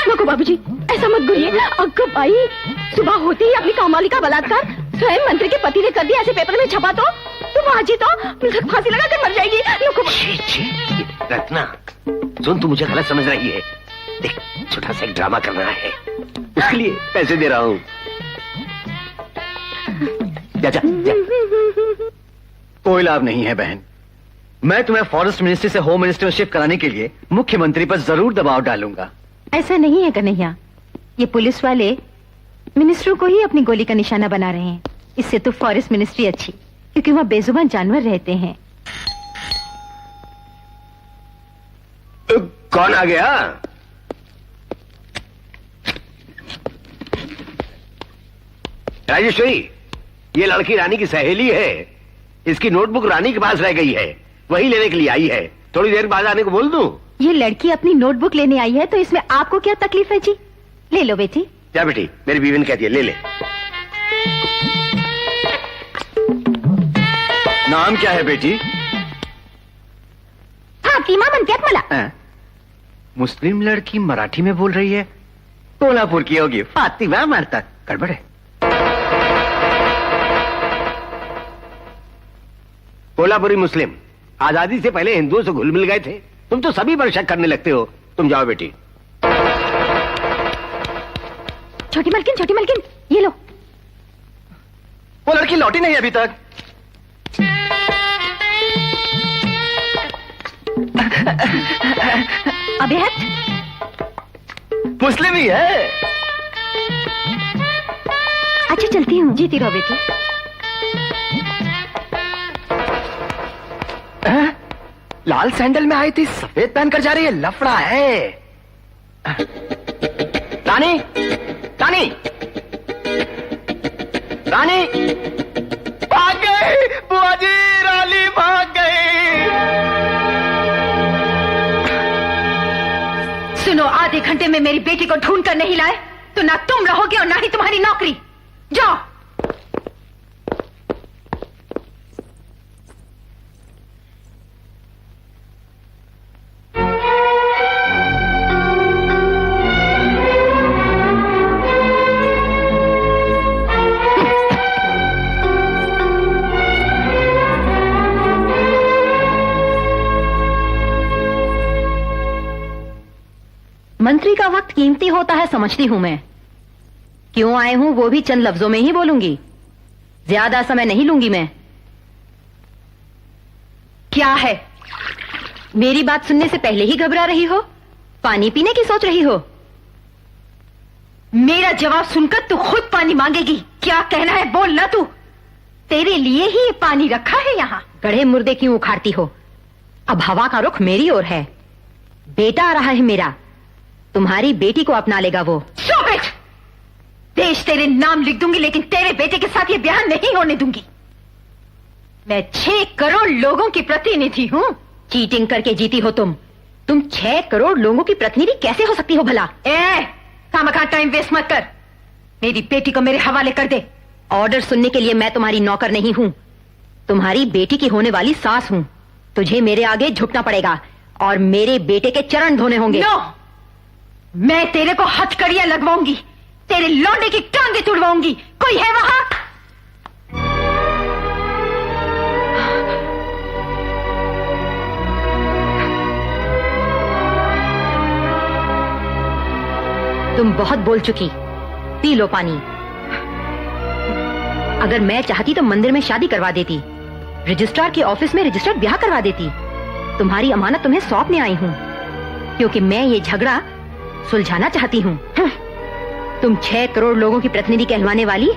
नको बाबूजी, ऐसा मत बोलिए। अग्गो भाई, सुबह होते ही अपनी कामवाली का बलात्कार स्वयं मंत्री के पति ने कर दिया। ऐसे पेपर में छपा तो तुम आज ही तो फांसी लगा कर मर जाएगी। नको छी, छी, रत्ना, सुन, तू मुझे गलत समझ रही है। देख, छोटा सा एक ड्रामा करना है, उसके लिए पैसे दे रहा हूँ। जा, जा, जा। कोई लाभ नहीं है बहन। मैं तुम्हें फॉरेस्ट मिनिस्ट्री से होम मिनिस्टर में शिफ्ट कराने के लिए मुख्यमंत्री पर जरूर दबाव डालूंगा। ऐसा नहीं है कन्हैया, ये पुलिस वाले मिनिस्टरों को ही अपनी गोली का निशाना बना रहे हैं। इससे तो फॉरेस्ट मिनिस्ट्री अच्छी, क्योंकि वहाँ बेजुबान जानवर रहते हैं। कौन आ गया? राजेश्वरी, ये लड़की रानी की सहेली है। इसकी नोटबुक रानी के पास रह गई है, वही लेने के लिए आई है। थोड़ी देर बाद आने को बोल दूं? ये लड़की अपनी नोटबुक लेने आई है तो इसमें आपको क्या तकलीफ है जी? ले लो बेटी। क्या बेटी, मेरी बीवी ने कहती है ले ले। नाम क्या है बेटी? फातिमा म्हणतात मला। मुस्लिम लड़की मराठी में बोल रही है। कोल्हापुर की होगी, फातिमा मारता। गड़बड़ है। कोल्हापुरी मुस्लिम आजादी से पहले हिंदुओं से घुल मिल गए थे। तुम तो सभी पर शक करने लगते हो। तुम जाओ बेटी। छोटी मलकिन, ये लो। वो लड़की लौटी नहीं अभी तक। अबे हट। मुस्लिम ही है। अच्छा चलती हूँ। जीती रहो बेटी। लाल सैंडल में आई थी, सफेद पहनकर जा रही है, लफड़ा है। रानी, रानी, रानी, भाग गई बुआ जी, रानी भाग गई। सुनो, आधे घंटे में मेरी बेटी को ढूंढ कर नहीं लाए तो ना तुम रहोगे और ना ही तुम्हारी नौकरी। जाओ। मंत्री का वक्त कीमती होता है, समझती हूं मैं। क्यों आए हूं वो भी चंद लफ्जों में ही बोलूंगी, ज्यादा समय नहीं लूंगी मैं। क्या है? मेरी बात सुनने से पहले ही घबरा रही हो? पानी पीने की सोच रही हो? मेरा जवाब सुनकर तू खुद पानी मांगेगी। क्या कहना है बोल ना तू। तेरे लिए ही पानी रखा है यहां। गढ़े मुर्दे क्यों उखाड़ती हो? अब हवा का रुख मेरी ओर है। बेटा आ रहा है मेरा, तुम्हारी बेटी को अपना लेगा वो। Stop it! देश तेरे नाम लिख दूंगी, लेकिन तेरे बेटे के साथ ये ब्याह नहीं होने दूंगी। मैं 6 करोड़ लोगों की प्रतिनिधि हूं। चीटिंग करके जीती हो तुम 6 करोड़ लोगों की प्रतिनिधि कैसे हो सकती हो भला? खामखा टाइम वेस्ट मत कर। मेरी बेटी को मेरे हवाले कर दे। ऑर्डर सुनने के लिए मैं तुम्हारी नौकर नहीं हूं, तुम्हारी बेटी की होने वाली सास हूं। तुझे मेरे आगे झुकना पड़ेगा और मेरे बेटे के चरण धोने होंगे। नो! मैं तेरे को हथकड़ियां लगवाऊंगी, तेरे लौंडे की टांगे तुड़वाऊंगी। कोई है वहां? तुम बहुत बोल चुकी, पी लो पानी। अगर मैं चाहती तो मंदिर में शादी करवा देती, रजिस्ट्रार के ऑफिस में रजिस्टर्ड ब्याह करवा देती। तुम्हारी अमानत तुम्हें सौंपने आई हूं, क्योंकि मैं ये झगड़ा सुलझाना चाहती हूं। तुम 6 करोड़ लोगों की प्रतिनिधि कहलवाने वाली,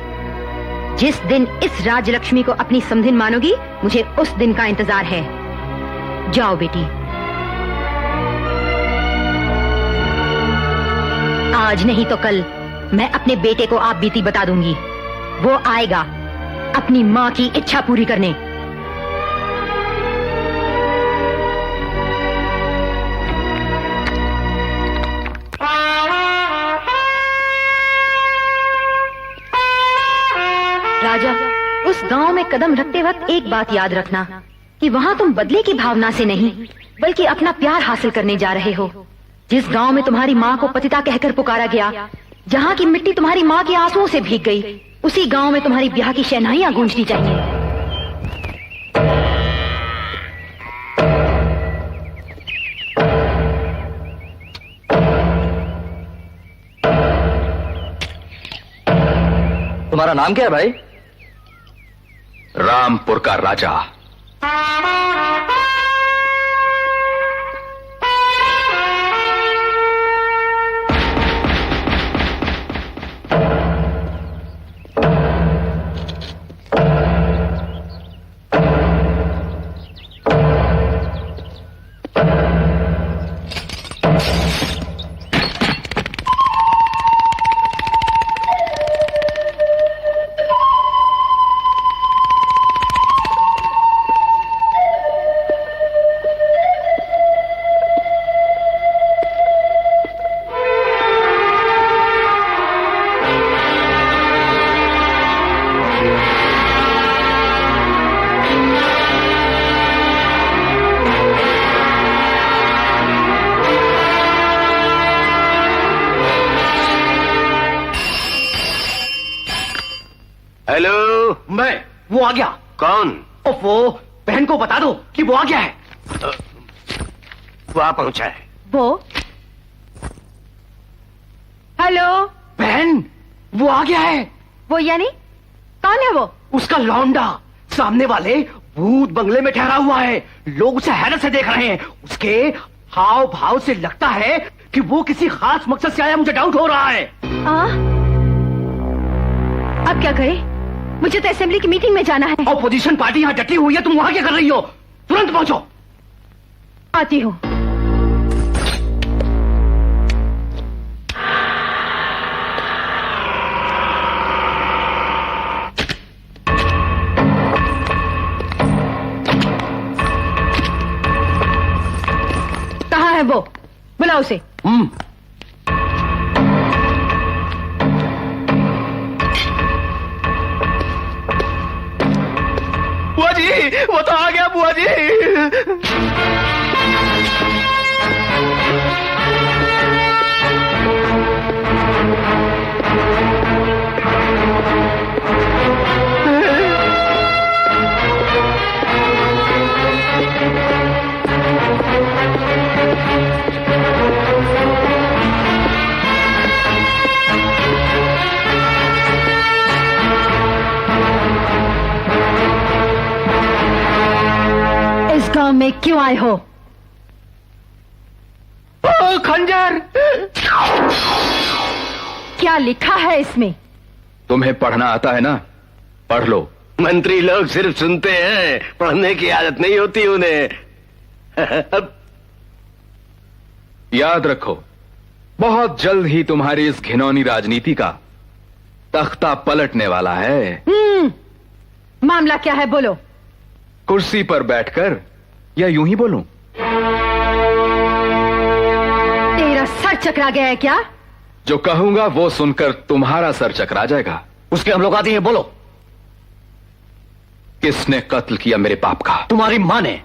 जिस दिन इस राजलक्ष्मी को अपनी समधिन मानोगी, मुझे उस दिन का इंतजार है। जाओ बेटी। आज नहीं तो कल मैं अपने बेटे को आप बीती बता दूंगी। वो आएगा अपनी मां की इच्छा पूरी करने। राजा, उस गांव में कदम रखते वक्त एक बात याद रखना कि वहां तुम बदले की भावना से नहीं बल्कि अपना प्यार हासिल करने जा रहे हो। जिस गांव में तुम्हारी मां को पतिता कहकर पुकारा गया, जहां की मिट्टी तुम्हारी मां के आंसुओं से भीग गई, उसी गांव में तुम्हारी ब्याह की शहनाइयां गूंजनी चाहिए। तुम्हारा नाम क्या है भाई? रामपुर का राजा। हेलो, वो आ गया। कौन? वो बहन को बता दो कि वो आ गया है। वो आ पहुंचा है। वो? हेलो बहन, वो आ गया है। वो यानी कौन है वो? उसका लौंडा सामने वाले भूत बंगले में ठहरा हुआ है। लोग उसे हैरत से देख रहे हैं। उसके हाव भाव से लगता है कि वो किसी खास मकसद से आया। मुझे डाउट हो रहा है। अब क्या करें? मुझे तो असेंबली की मीटिंग में जाना है। ऑपोजिशन पार्टी यहाँ डटी हुई है, तुम वहां क्या कर रही हो? तुरंत पहुंचो। आती हूँ। कहाँ है वो? बुलाओ उसे। बुआ जी, वो तो आ गया बुआ जी। इस गांव में क्यों आए हो? ओ, खंजर। क्या लिखा है इसमें? तुम्हें पढ़ना आता है ना? पढ़ लो। मंत्री लोग सिर्फ सुनते हैं, पढ़ने की आदत नहीं होती उन्हें। अब याद रखो, बहुत जल्द ही तुम्हारी इस घिनौनी राजनीति का तख्ता पलटने वाला है। मामला क्या है, बोलो। कुर्सी पर बैठकर या यूं ही बोलूं? तेरा सर चकरा गया है क्या? जो कहूंगा वो सुनकर तुम्हारा सर चकरा जाएगा। उसके हम लोग आते हैं, बोलो। किसने कत्ल किया मेरे बाप का? तुम्हारी मां ने।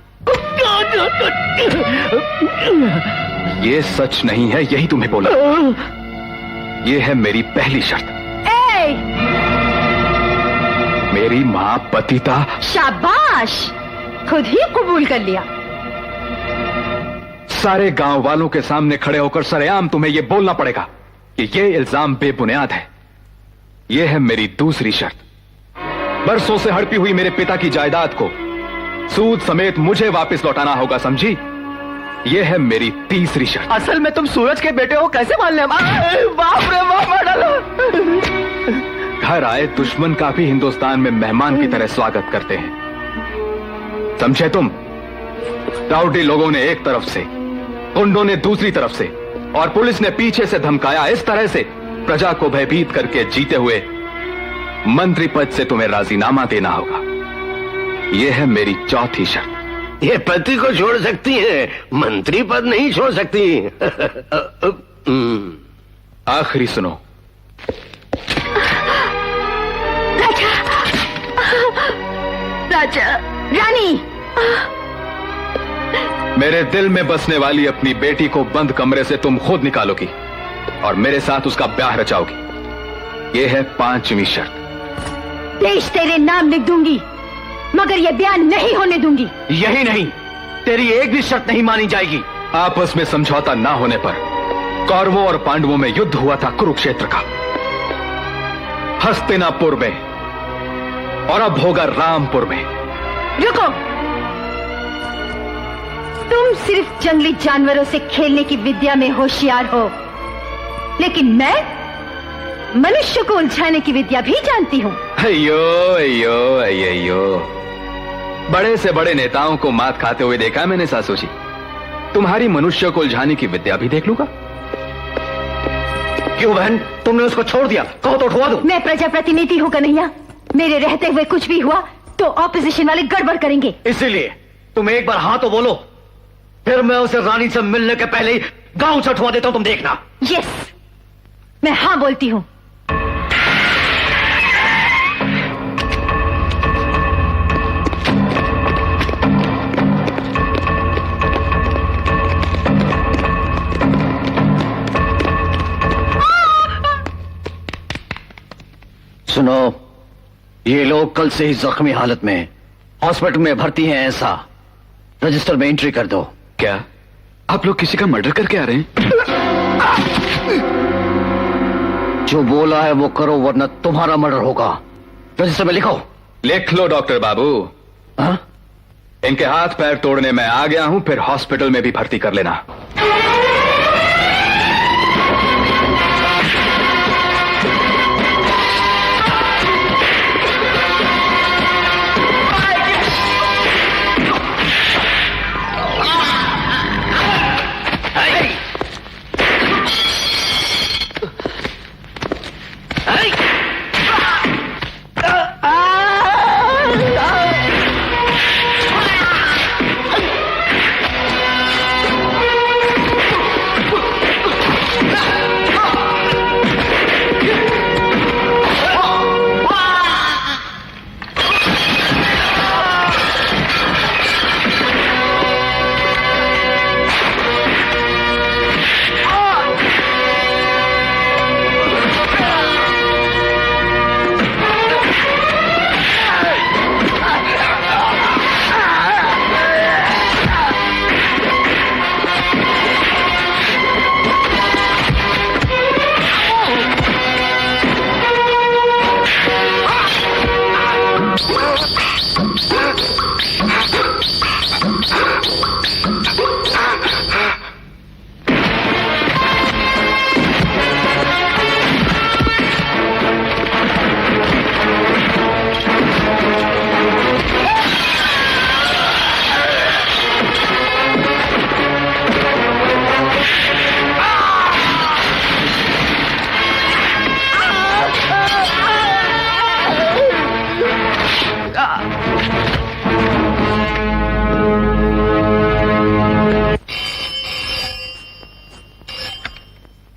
ये सच नहीं है, यही तुम्हें बोला। ये है मेरी पहली शर्त। मेरी मां पतिता। शाबाश, खुद ही कबूल कर लिया। सारे गांव वालों के सामने खड़े होकर सरेआम तुम्हें यह बोलना पड़ेगा कि यह इल्जाम बेबुनियाद है। यह है मेरी दूसरी शर्त। बरसों से हड़पी हुई मेरे पिता की जायदाद को सूद समेत मुझे वापस लौटाना होगा, समझी? यह है मेरी तीसरी शर्त। असल में तुम सूरज के बेटे हो, कैसे मान ले? बाप रे बाप, मार डालो। घर आए दुश्मन का भी हिंदुस्तान में मेहमान की तरह स्वागत करते हैं, समझे तुम? राउडी लोगों ने एक तरफ से, गुंडों ने दूसरी तरफ से, और पुलिस ने पीछे से धमकाया। इस तरह से प्रजा को भयभीत करके जीते हुए मंत्री पद से तुम्हें राजीनामा देना होगा। यह है मेरी चौथी शर्त। ये पति को छोड़ सकती है, मंत्री पद नहीं छोड़ सकती। आखिरी सुनो। राजा, रानी, मेरे दिल में बसने वाली अपनी बेटी को बंद कमरे से तुम खुद निकालोगी और मेरे साथ उसका ब्याह रचाओगी। यह है पांचवी शर्त। देश तेरे नाम लिख दूंगी, मगर यह बयान नहीं होने दूंगी। यही नहीं, तेरी एक भी शर्त नहीं मानी जाएगी। आपस में समझौता ना होने पर कौरवों और पांडवों में युद्ध हुआ था कुरुक्षेत्र का, हस्तिनापुर में, और अब होगा रामपुर में। रुको, तुम सिर्फ जंगली जानवरों से खेलने की विद्या में होशियार हो, लेकिन मैं मनुष्य को उलझाने की विद्या भी जानती हूं। अयो अयो अयो, बड़े से बड़े नेताओं को मात खाते हुए देखा मैंने सासू जी। तुम्हारी मनुष्य को उलझाने की विद्या भी देख लूंगा। क्यों बहन, तुमने उसको छोड़ दिया? कहो तो उठवा दो। मैं प्रजाप्रतिनिधि हूं कन्हैया, मेरे रहते हुए कुछ भी हुआ तो ऑपोजिशन वाले गड़बड़ करेंगे। इसीलिए तुम एक बार हाँ तो बोलो, फिर मैं उसे रानी से मिलने के पहले ही गांव से उठवा देता हूं, तुम देखना। यस, मैं हाँ बोलती हूं। सुनो, ये लोग कल से ही जख्मी हालत में हॉस्पिटल में भर्ती हैं, ऐसा रजिस्टर में एंट्री कर दो। क्या आप लोग किसी का मर्डर करके आ रहे हैं? जो बोला है वो करो, वरना तुम्हारा मर्डर होगा। रजिस्टर में लिखो। लिख लो डॉक्टर बाबू। हाँ? इनके हाथ पैर तोड़ने में आ गया हूं, फिर हॉस्पिटल में भी भर्ती कर लेना।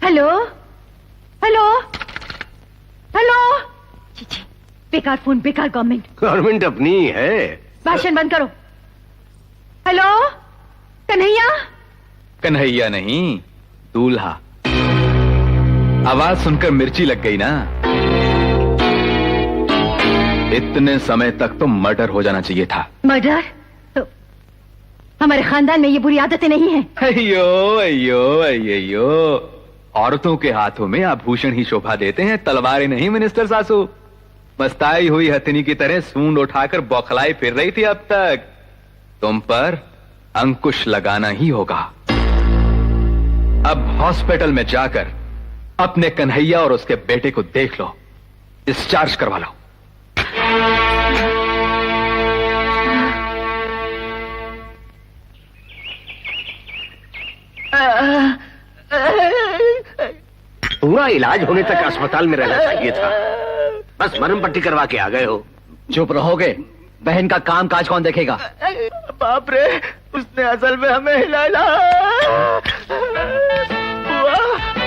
Hello hello hello. छी, बेकार फोन, बेकार गवर्नमेंट। गवर्नमेंट अपनी ही है। भाषण बंद करो। हेलो कन्हैया। कन्हैया नहीं, दूल्हा। आवाज सुनकर मिर्ची लग गई ना? इतने समय तक तो मर्डर हो जाना चाहिए था। मर्डर? तो हमारे खानदान में ये बुरी आदतें नहीं हैं। अयो अयो अयो, औरतों के हाथों में आभूषण ही शोभा देते हैं, तलवारें नहीं मिनिस्टर सासू। मस्ताई हुई हथिनी की तरह सूंड उठाकर बौखलाई फिर रही थी अब तक। तुम पर अंकुश लगाना ही होगा। अब हॉस्पिटल में जाकर अपने कन्हैया और उसके बेटे को देख लो, डिस्चार्ज करवा लो। पूरा इलाज होने तक अस्पताल में रहना चाहिए था, बस मरहम पट्टी करवा के आ गए हो। चुप रहोगे? बहन का काम काज कौन देखेगा? बाप रे, उसने असल में हमें हिलाया।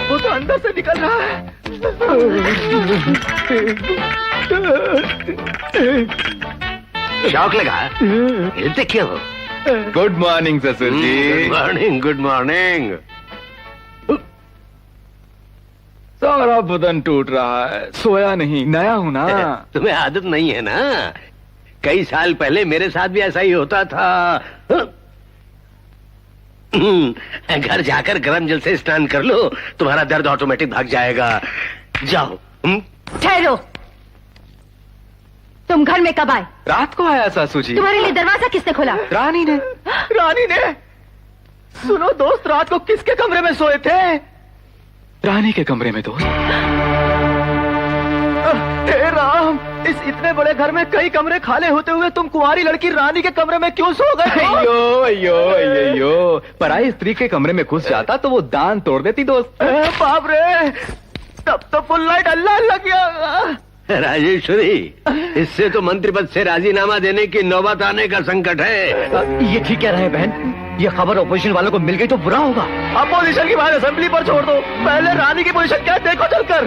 वो तो अंदर से निकल रहा है। शौक लगा? हिलते क्यों हो? गुड मॉर्निंग ससुर जी। Good morning, good morning. सारा बदन टूट रहा है, सोया नहीं, नया हूं ना। तुम्हें आदत नहीं है ना? कई साल पहले मेरे साथ भी ऐसा ही होता था। घर जाकर गर्म जल से स्नान कर लो, तुम्हारा दर्द ऑटोमेटिक भाग जाएगा। जाओ। ठहरो, तुम घर में कब आए? रात को आया सासू जी। तुम्हारे लिए दरवाजा किसने खोला? रानी ने। रानी ने? सुनो दोस्त, रात को किसके कमरे में सोए थे? रानी के कमरे में दोस्त। हे राम, इस इतने बड़े घर में कई कमरे खाली होते हुए तुम कुंवारी लड़की रानी के कमरे में क्यों सो गए? अयो अयो अयो, पराई स्त्री के कमरे में घुस जाता तो वो दान तोड़ देती दोस्त। बाप रे, तब तो फुल लाइट अल्लाह लग गया। राजेश्वरी, इससे तो मंत्री पद से राजीनामा देने की नौबत आने का संकट है। ये ठीक कह रहे हैं बहन, ये खबर ऑपोजिशन वालों को मिल गई तो बुरा होगा। अपोजिशन की बात असेंबली पर छोड़ दो, पहले रानी की पोजीशन क्या है देखो चलकर।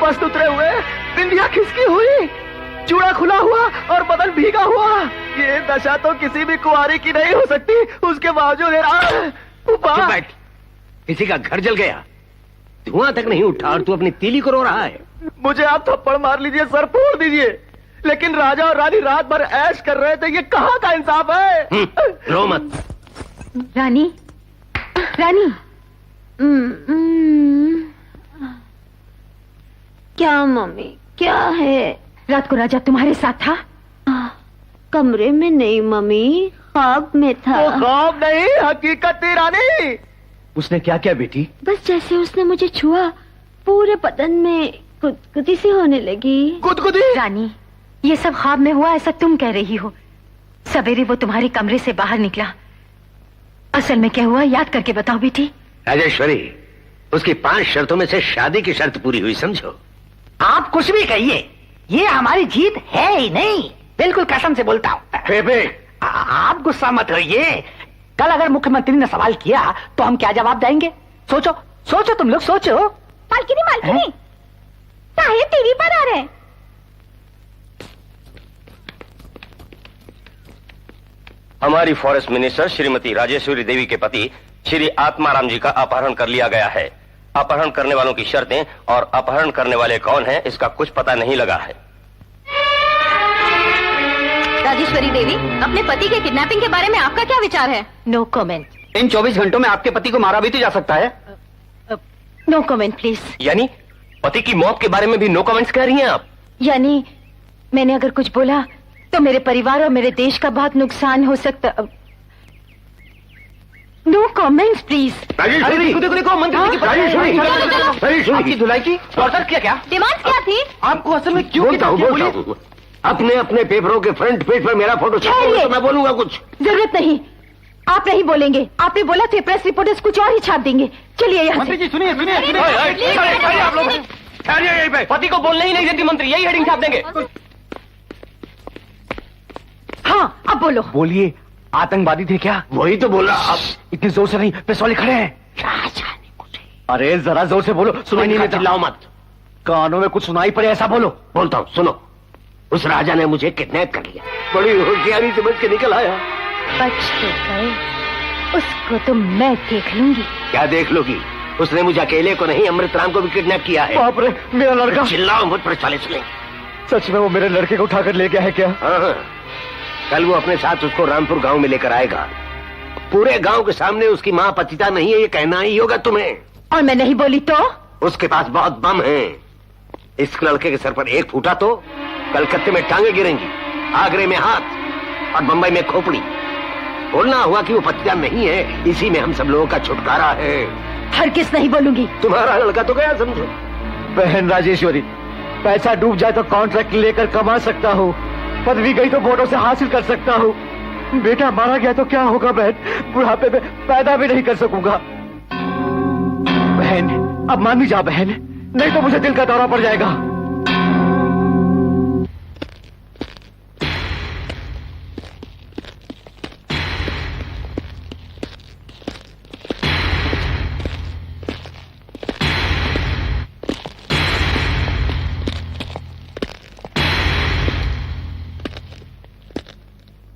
मस्त उतरे हुए, बिंदिया खिसकी हुई, चूड़ा खुला हुआ और बदन भीगा हुआ। ये दशा तो किसी भी कुंवारी की नहीं हो सकती। उसके बावजूद चुप बैठ, किसी का घर जल गया, धुआं तक नहीं उठा और तू अपनी तीली को रो रहा है। मुझे आप थप्पड़ मार लीजिए, सर फोड़ दीजिए, लेकिन राजा और रानी रात भर ऐश कर रहे थे, ये कहाँ का इंसाफ है? रो मत। रानी, रानी। क्या मम्मी, क्या है? रात को राजा तुम्हारे साथ था? कमरे में नहीं मम्मी, ख्वाब में था। वो ख्वाब नहीं, हकीकत थी रानी। उसने क्या किया बेटी? बस जैसे उसने मुझे छुआ, पूरे बदन में गुदगुदी सी होने लगी। गुदगुदी? रानी, ये सब ख्वाब में हुआ ऐसा तुम कह रही हो। सवेरे वो तुम्हारे कमरे से बाहर निकला, असल में क्या हुआ याद करके बताओ बेटी। राजेश्वरी, उसकी 5 शर्तों में से शादी की शर्त पूरी हुई, समझो। आप कुछ भी कहिए, ये हमारी जीत है ही नहीं, बिल्कुल कसम से बोलता हूँ। बेबे, आप गुस्सा मत होइए, कल अगर मुख्यमंत्री ने सवाल किया तो हम क्या जवाब देंगे? सोचो सोचो, तुम लोग सोचो। मालकिनी, मालकिनी, साहिब टीवी पर आ रहे हैं। हमारी फॉरेस्ट मिनिस्टर श्रीमती राजेश्वरी देवी के पति श्री आत्माराम जी का अपहरण कर लिया गया है। अपहरण करने वालों की शर्तें और अपहरण करने वाले कौन हैं, इसका कुछ पता नहीं लगा है। राजेश्वरी देवी, अपने पति के किडनैपिंग के बारे में आपका क्या विचार है? No comment. इन 24 घंटों में आपके पति को मारा भी तो जा सकता है। No comment please. यानी पति की मौत के बारे में भी नो कमेंट्स कह रही हैं आप? यानी मैंने अगर कुछ बोला तो मेरे परिवार और मेरे देश का बहुत नुकसान हो सकता। No comments please. देखो मंत्री जी आपकी धुलाई की ऑर्डर किया क्या? डिमांड क्या थी? आपको असल में क्यों बोलता हूँ। अपने अपने पेपरों के फ्रंट पेज पर मेरा फोटो छापोगे तो मैं बोलूंगा कुछ। जरूरत नहीं, आप नहीं बोलेंगे। आपने बोला थे प्रेस रिपोर्टर्स कुछ और ही छाप देंगे। चलिए यहाँ से। मंत्री जी सुनिए सुनिए आप लोग पति को बोलने ही नहीं देती मंत्री, यही हेडिंग छाप देंगे। हाँ, अब बोलो। बोलिए, आतंकवादी थे क्या? वही तो बोला। अब इतनी जोर से नहीं, पुलिस वाले खड़े हैं। अरे जरा जोर से बोलो, सुनाई नहीं देता। चिल्लाओ मत। कानों में कुछ सुनाई पड़े ऐसा बोलो। बोलता हूँ, सुनो। उस राजा ने मुझे किडनैप कर लिया, बड़ी होशियारी समझ के निकल आया। बच तो गए, उसको तो मैं देख लूंगी। क्या देख लोगी? उसने मुझे अकेले को नहीं, अमृत राम को भी किडनैप किया है। बाप रे, मेरा लड़का। चिल्लाओ मत, पुलिस वाले सुनेंगे। सच में वो मेरे लड़के को उठाकर ले गया है क्या? हाँ, कल वो अपने साथ उसको रामपुर गांव में लेकर आएगा। पूरे गांव के सामने उसकी माँ पतिता नहीं है, ये कहना ही होगा तुम्हें। और मैं नहीं बोली तो? उसके पास बहुत बम है। इस लड़के के सर पर एक फूटा तो कलकत्ते में टांगे गिरेंगी, आगरे में हाथ और बंबई में खोपड़ी। बोलना हुआ कि वो पतिता नहीं है, इसी में हम सब लोगों का छुटकारा है। हरगिज़ नहीं बोलूंगी। तुम्हारा लड़का तो गया समझो। बहन राजेश्वरी, पैसा डूब जाए तो कॉन्ट्रैक्ट लेकर कमा सकता हूँ, पदवी गई तो वोटों से हासिल कर सकता हूँ। बेटा मारा गया तो क्या होगा बहन? बुढ़ापे में पैदा भी नहीं कर सकूंगा। बहन अब मान भी जा बहन, नहीं तो मुझे दिल का दौरा पड़ जाएगा।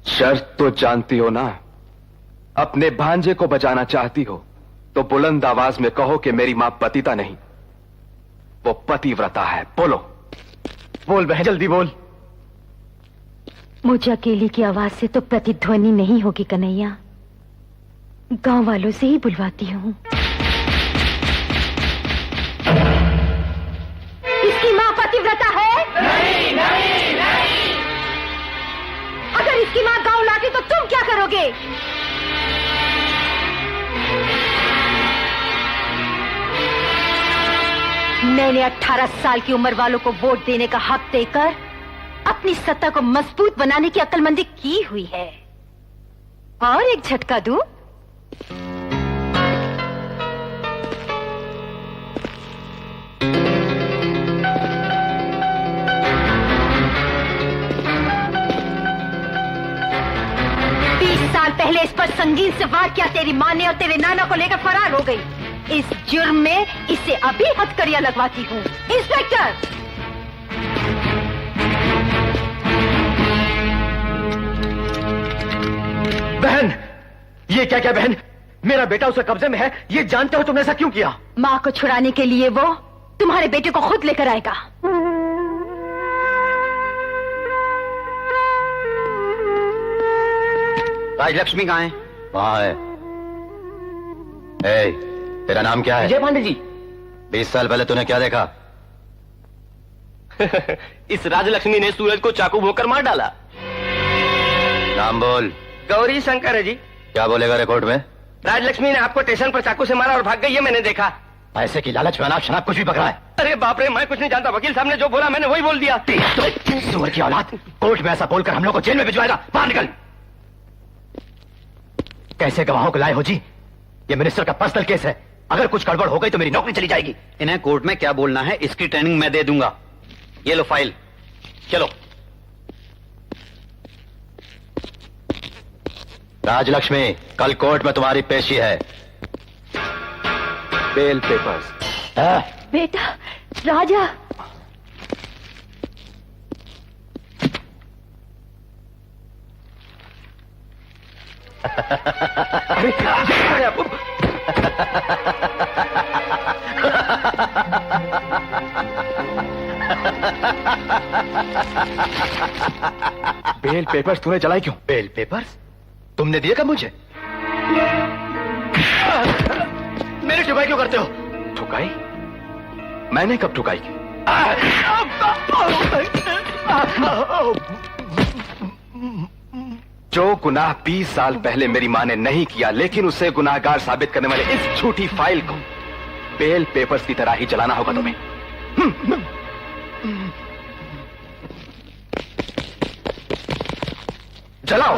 शर्त तो जानती हो ना, अपने भांजे को बचाना चाहती हो तो बुलंद आवाज में कहो कि मेरी मां पतिता नहीं, वो पतिव्रता है। बोलो। बोल बहन, जल्दी बोल। मुझे अकेली की आवाज से तो प्रतिध्वनि नहीं होगी कन्हैया, गांव वालों से ही बुलवाती हूँ। इसकी मां पतिव्रता है? नहीं, नहीं, नहीं। अगर इसकी मां गांव लाती तो तुम क्या करोगे? मैंने 18 साल की उम्र वालों को वोट देने का हक देकर अपनी सत्ता को मजबूत बनाने की अक्लमंदी की हुई है। और एक झटका दूं? साल पहले इस पर संगीन से वार किया तेरी माँ ने और तेरे नाना को लेकर फरार हो गई। इस जुर्म में इसे अभी हथकड़ियां लगवाती हूँ। इंस्पेक्टर! बहन, ये क्या क्या बहन? मेरा बेटा उसके कब्जे में है, ये जानते हो तुमने ऐसा क्यों किया? माँ को छुड़ाने के लिए वो तुम्हारे बेटे को खुद लेकर आएगा। राजलक्ष्मी कहाँ है? वहाँ है। ए, तेरा नाम क्या है? विजय पांडे जी। 20 साल पहले तूने क्या देखा? इस राजलक्ष्मी ने सूरज को चाकू भोंकर मार डाला। नाम बोल। गौरी शंकर है जी। क्या बोलेगा रे कोर्ट में? राजलक्ष्मी ने आपको स्टेशन पर चाकू से मारा और भाग गई, ये मैंने देखा। पैसे की लालच में अनाप शनाप कुछ भी पकड़ा है। अरे बाप रे, मैं कुछ नहीं जानता। वकील साहब ने जो बोला मैंने वही बोल दिया। सुअर की औलाद, कोर्ट में ऐसा बोलकर हम लोग को जेल में भिजवाएगा। बाहर निकल। कैसे गवाहों को लाए हो जी? ये मिनिस्टर का पर्सनल केस है, अगर कुछ गड़बड़ हो गई तो मेरी नौकरी चली जाएगी। इन्हें कोर्ट में क्या बोलना है इसकी ट्रेनिंग मैं दे दूंगा। ये लो फाइल, चलो। राजलक्ष्मी, कल कोर्ट में तुम्हारी पेशी है। Bail papers. बेटा, राजा। अरे क्या है आपको? बेल पेपर्स तूने जलाई क्यों? बेल पेपर्स तुमने दिए कब मुझे? मेरी ठुकाई क्यों करते हो? ठुकाई? मैंने कब ठुकाई की? जो गुनाह 20 साल पहले मेरी मां ने नहीं किया, लेकिन उसे गुनाहगार साबित करने वाले इस झूठी फाइल को बेल पेपर्स की तरह ही जलाना होगा तुम्हें। जलाओ।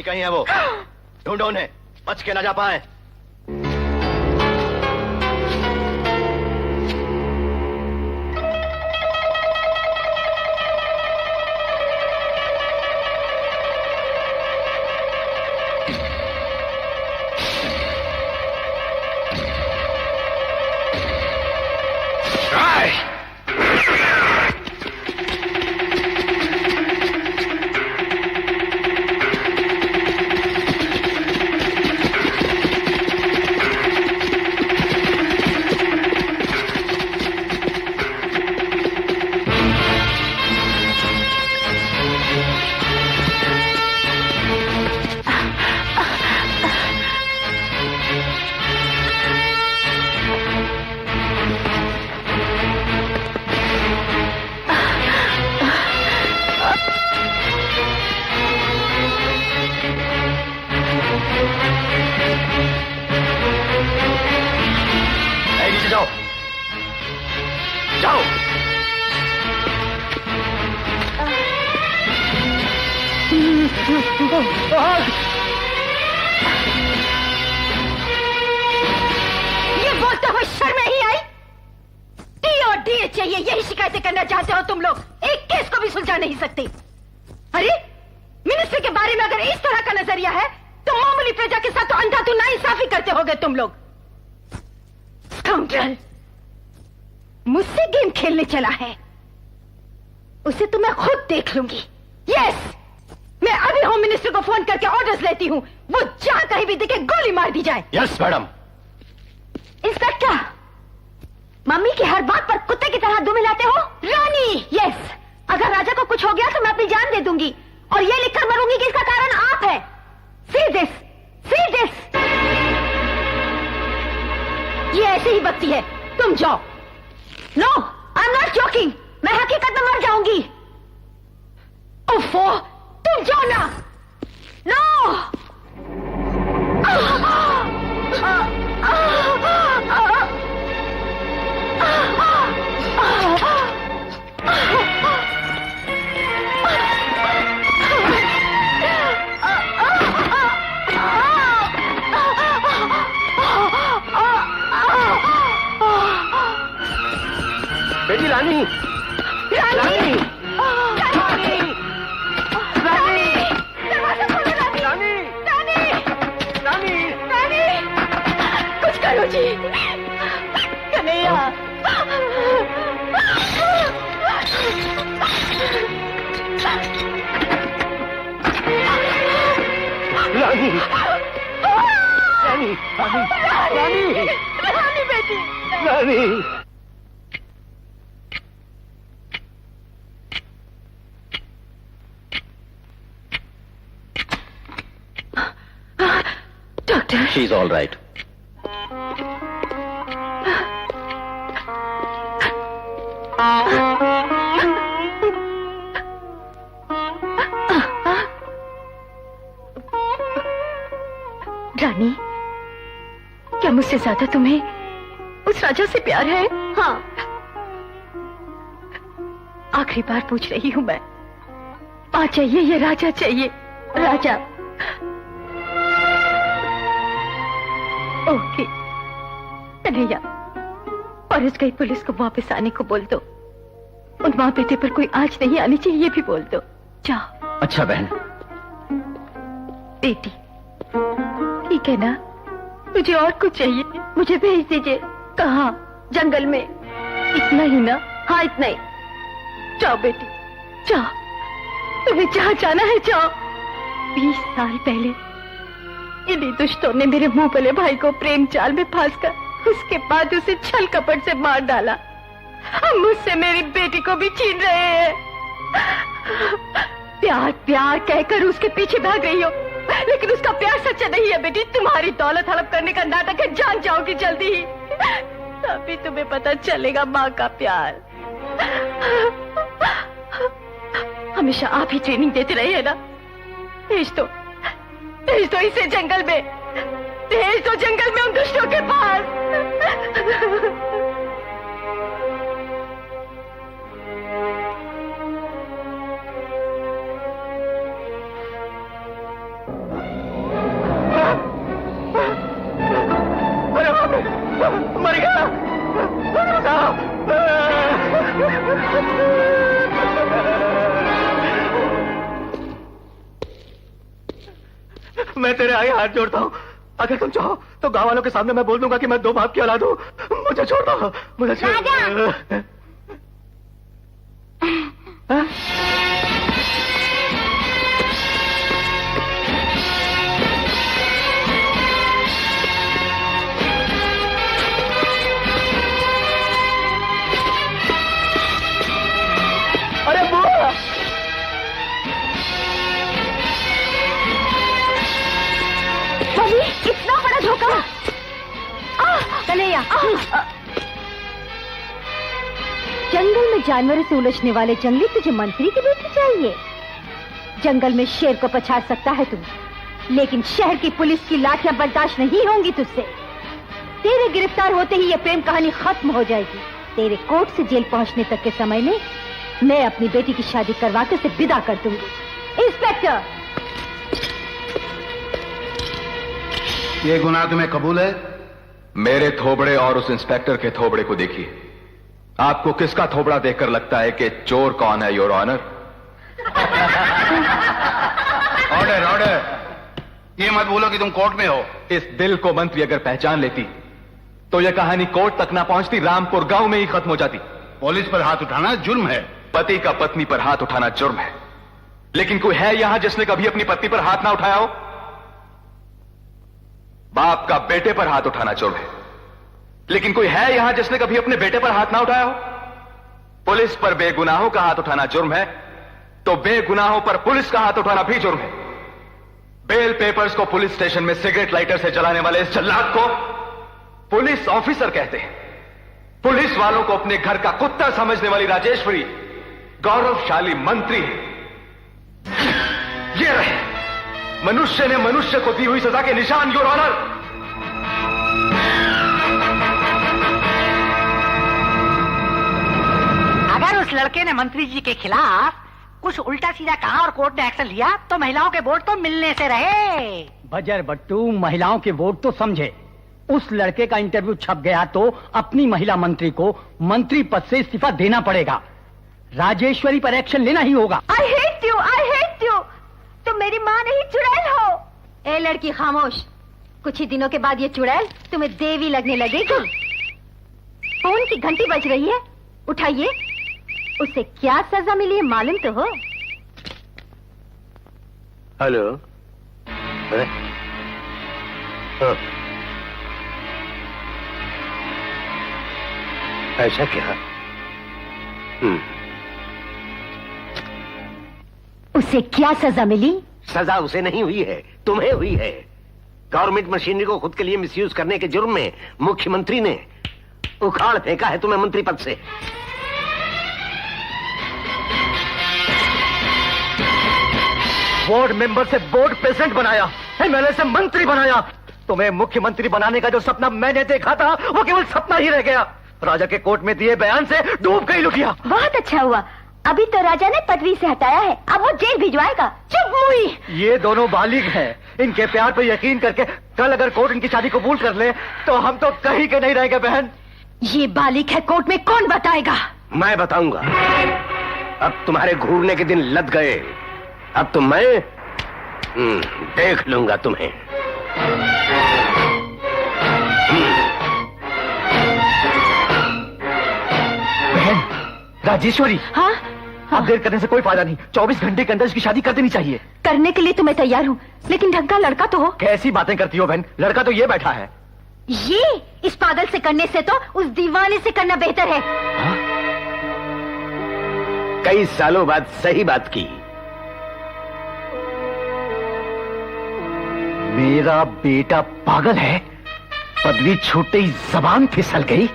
कहीं है वो? ढूंढो उन्हें, बच के ना जा पाए। जाओ जाओ। ये बोलते हुए शर्म नहीं आई? टी और डी चाहिए, यही शिकायतें करना चाहते हो तुम लोग? एक केस को भी सुलझा नहीं सकते। अरे मिनिस्टर के बारे में अगर इस तरह का नजरिया है तो मामूली प्रजा के साथ तो अंधाधुन नाइंसाफी करते होगे तुम लोग। स्काउंड्रल, मुझसे गेम खेलने चला है, उसे तो मैं खुद देख लूंगी। यस, मैं अभी होम मिनिस्टर को फोन करके ऑर्डर्स लेती हूँ, वो जहां कहीं भी दिखे गोली मार दी जाए। Yes madam. इंस्पेक्टर, मम्मी की हर बात पर कुत्ते की तरह दुम मिलाते हो। रानी, यस, अगर राजा को कुछ हो गया तो मैं अपनी जान दे दूंगी और ये लिखकर मरूंगी कि इसका कारण आप है। See this, see this. ये ऐसे ही बकती है, तुम जाओ। No, I am not joking, मैं हकीकत में मर जाऊंगी। उफ़ो, तुम जाओ ना। नो। बेटी रानी, रानी, दरवाजा खोलो रानी, रानी, रानी, रानी, कुछ करो जी, कन्हैया। रानी, रानी, रानी, रानी, रानी बेटी, Rani. Doctor, she is all right. Rani, क्या मुझसे ज्यादा तुम्हें उस राजा से प्यार है? हाँ, आखिरी बार पूछ रही हूं मैं, मां चाहिए या राजा चाहिए? राजा। ओके कन्हैया, फॉरेस्ट गई पुलिस को वापस आने को बोल दो। उन माँ बेटे पर कोई आंच नहीं आनी चाहिए, ये भी बोल दो। जाओ। अच्छा बहन। बेटी, ठीक है ना? मुझे और कुछ चाहिए, मुझे भेज दीजिए। कहाँ? जंगल में। इतना ही ना? हाँ, इतना ही। जाओ बेटी, जाओ, तुम्हें जहाँ जाना है जाओ। 20 साल पहले इन्हीं दुष्टों ने मेरे मुंह भले भाई को प्रेम जाल में फांसकर उसके बाद उसे छल कपट से मार डाला। अब मुझसे मेरी बेटी को भी छीन रहे हैं। प्यार प्यार कहकर उसके पीछे भाग रही हो, लेकिन उसका प्यार सच्चा नहीं है बेटी। तुम्हारी दौलत हड़प करने का नाटक है, जान जाओगी जल्दी ही। तभी तुम्हें पता चलेगा माँ का प्यार। हमेशा आप ही ट्रेनिंग देते रहे हैं ना? भेज दो इसे जंगल में, भेज दो जंगल में उन दुष्टों के पास। मर गया। बचाओ। मैं तेरे आगे हाथ जोड़ता हूँ, अगर तुम चाहो तो गांव वालों के सामने मैं बोल दूंगा कि मैं 2 बाप की औलाद हूँ। मुझे छोड़ दो, मुझे छोड़ दो। अरे बुआ, इतना बड़ा धोखा। कन्हैया, जंगल में जानवरों से उलझने वाले जंगली तुझे मंत्री की बेटी चाहिए? जंगल में शेर को पछाड़ सकता है तू, लेकिन शहर की पुलिस की लाठियां बर्दाश्त नहीं होंगी तुझसे। तेरे गिरफ्तार होते ही ये प्रेम कहानी खत्म हो जाएगी। तेरे कोर्ट से जेल पहुंचने तक के समय में मैं अपनी बेटी की शादी करवा के उसे विदा कर दूंगी। इंस्पेक्टर, ये गुनाह तुम्हें कबूल है? मेरे थोबड़े और उस इंस्पेक्टर के थोबड़े को देखिए। आपको किसका थोबड़ा देखकर लगता है कि चोर कौन है, योर ऑनर? Order, order. ये मत बोलो कि तुम कोर्ट में हो। इस दिल को मंत्री अगर पहचान लेती तो यह कहानी कोर्ट तक ना पहुंचती, रामपुर गांव में ही खत्म हो जाती। पुलिस पर हाथ उठाना जुर्म है। पति का पत्नी पर हाथ उठाना जुर्म है, लेकिन कोई है यहां जिसने कभी अपनी पत्नी पर हाथ ना उठाया हो? बाप का बेटे पर हाथ उठाना जुर्म है, लेकिन कोई है यहां जिसने कभी अपने बेटे पर हाथ ना उठाया हो? पुलिस पर बेगुनाहों का हाथ उठाना जुर्म है, तो बेगुनाहों पर पुलिस का हाथ उठाना भी जुर्म है। बेल पेपर्स को पुलिस स्टेशन में सिगरेट लाइटर से जलाने वाले इस जल्लाद को पुलिस ऑफिसर कहते हैं। पुलिस वालों को अपने घर का कुत्ता समझने वाली राजेश्वरी गौरवशाली मंत्री है। ये रहे मनुष्य ने मनुष्य को दी हुई सजा के निशान, योर ऑनर। अगर उस लड़के ने मंत्री जी के खिलाफ कुछ उल्टा सीधा कहा और कोर्ट ने एक्शन लिया तो महिलाओं के वोट तो मिलने से रहे। बजर बट्टू, महिलाओं के वोट तो समझे। उस लड़के का इंटरव्यू छप गया तो अपनी महिला मंत्री को मंत्री पद से इस्तीफा देना पड़ेगा। राजेश्वरी पर एक्शन लेना ही होगा। I hate you, I hate you। तुम मेरी माँ नहीं चुड़ैल हो। ए लड़की खामोश, कुछ ही दिनों के बाद ये चुड़ैल तुम्हें देवी लगने लगेगी। फोन की घंटी बज रही है, उठाइए। उसे क्या सजा मिली है मालूम तो हो? हेलो। हाँ। ऐसा क्या? उसे क्या सजा मिली? सजा उसे नहीं हुई है, तुम्हें हुई है। गवर्नमेंट मशीनरी को खुद के लिए मिसयूज करने के जुर्म में मुख्यमंत्री ने उखाड़ फेंका है तुम्हें मंत्री पद से। बोर्ड मेंबर से बोर्ड प्रेसिडेंट बनाया, एमएलए से मंत्री बनाया। तुम्हें मुख्यमंत्री बनाने का जो सपना मैंने देखा था वो केवल सपना ही रह गया। राजा के कोर्ट में दिए बयान से डूब गई लुकिया। बहुत अच्छा हुआ, अभी तो राजा ने पदवी से हटाया है, अब वो जेल भिजवाएगा। चुप हुई। ये दोनों बालिग हैं, इनके प्यार पर यकीन करके कल अगर कोर्ट इनकी शादी कबूल कर ले तो हम तो कहीं के नहीं रहेंगे बहन। ये बालिग है, कोर्ट में कौन बताएगा? मैं बताऊंगा। अब तुम्हारे घूरने के दिन लद गए, अब तो मैं देख लूंगा तुम्हें। बहन राजेश्वरी, हाँ? अब देर करने से कोई फायदा नहीं। 24 घंटे के अंदर इसकी शादी कर देनी चाहिए। करने के लिए तो मैं तैयार हूँ, लेकिन ढंग का लड़का तो हो। कैसी बातें करती हो बहन, लड़का तो ये बैठा है। ये इस पागल से करने से तो उस दीवाने से करना बेहतर है। हाँ? कई सालों बाद सही बात की। मेरा बेटा पागल है? पदवी छूटते ही जबान फिसल गई।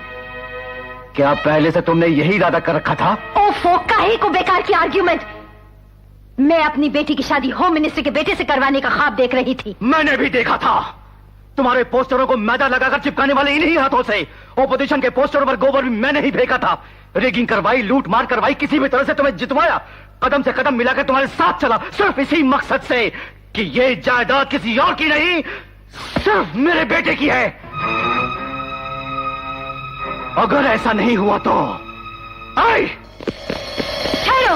क्या पहले से तुमने यही इरादा कर रखा था? ओफो, काहे को बेकार की आर्ग्यूमेंट। मैं अपनी बेटी की शादी होम मिनिस्टर के बेटे से करवाने का ख्वाब देख रही थी। मैंने भी देखा था। तुम्हारे पोस्टरों को मैदा लगाकर चिपकाने वाले इन्हीं हाथों से। ओपोजिशन के पोस्टरों पर गोबर भी मैंने ही फेंका था। रिगिंग करवाई, लूट मार करवाई, किसी भी तरह से तुम्हें जितवाया। कदम से कदम मिलाकर तुम्हारे साथ चला, सिर्फ इसी मकसद से कि ये जायदाद किसी और की नहीं, सिर्फ मेरे बेटे की है। अगर ऐसा नहीं हुआ तो आई ठहरो,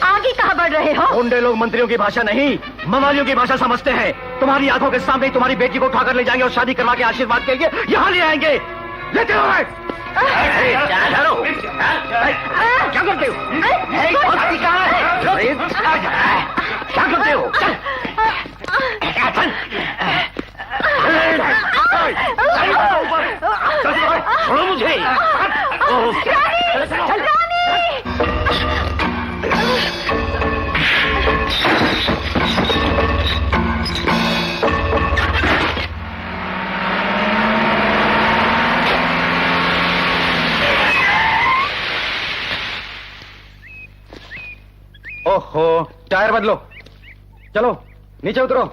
आगे कहाँ बढ़ रहे हो? गुंडे लोग मंत्रियों की भाषा नहीं, मवालियों की भाषा समझते हैं। तुम्हारी आंखों के सामने तुम्हारी बेटी को उठाकर ले जाएंगे और शादी करवा के आशीर्वाद के लिए यहाँ ले आएंगे। लेते हो? क्या करते हो? क्या करते हो? छोड़ो मुझे। ओहो, टायर बदलो। चलो नीचे उतरो।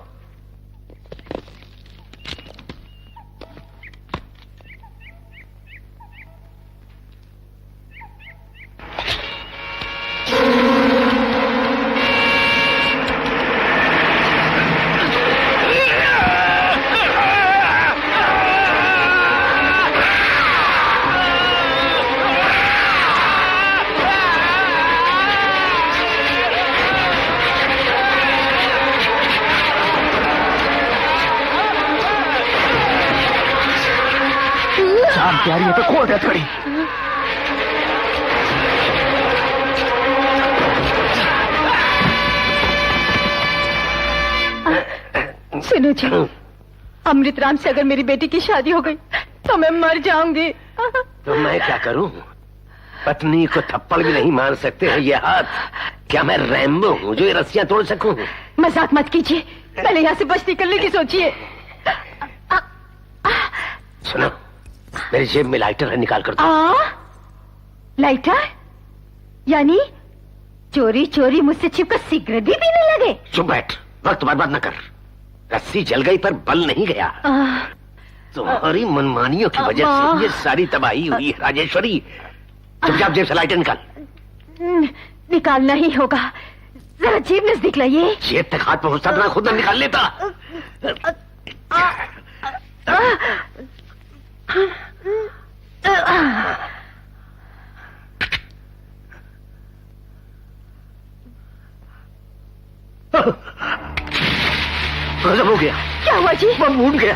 प्यारी है तो खोल दे थोड़ी। सुनो जी, अमृत राम से अगर मेरी बेटी की शादी हो गई तो मैं मर जाऊंगी। तो मैं क्या करूं? पत्नी को थप्पड़ भी नहीं मार सकते हैं ये हाथ। क्या मैं रैम्बो हूं जो ये रस्सियां तोड़ सकूं? मजाक मत कीजिए, पहले यहाँ से बच निकलने की सोचिए। सुनो, मेरी जेब में लाइटर है, निकाल कर दो। लाइटर? यानी चोरी चोरी मुझसे छिपकर सिगरेट भी पीने लगे? चुप बैठ, वक्त बर्बाद न कर। रस्सी जल गई पर बल नहीं गया। तुम्हारी मनमानियों की वजह से ये सारी तबाही हुई है राजेश्वरी। चुपचाप जेब से लाइटर निकाल। निकालना ही होगा, जरा जेब नजदीक लाइए। जेब तक हाथ पहुंचता तो मैं खुद न निकाल लेता। गजब हो गया। क्या हुआ जी? मैं भूल गया।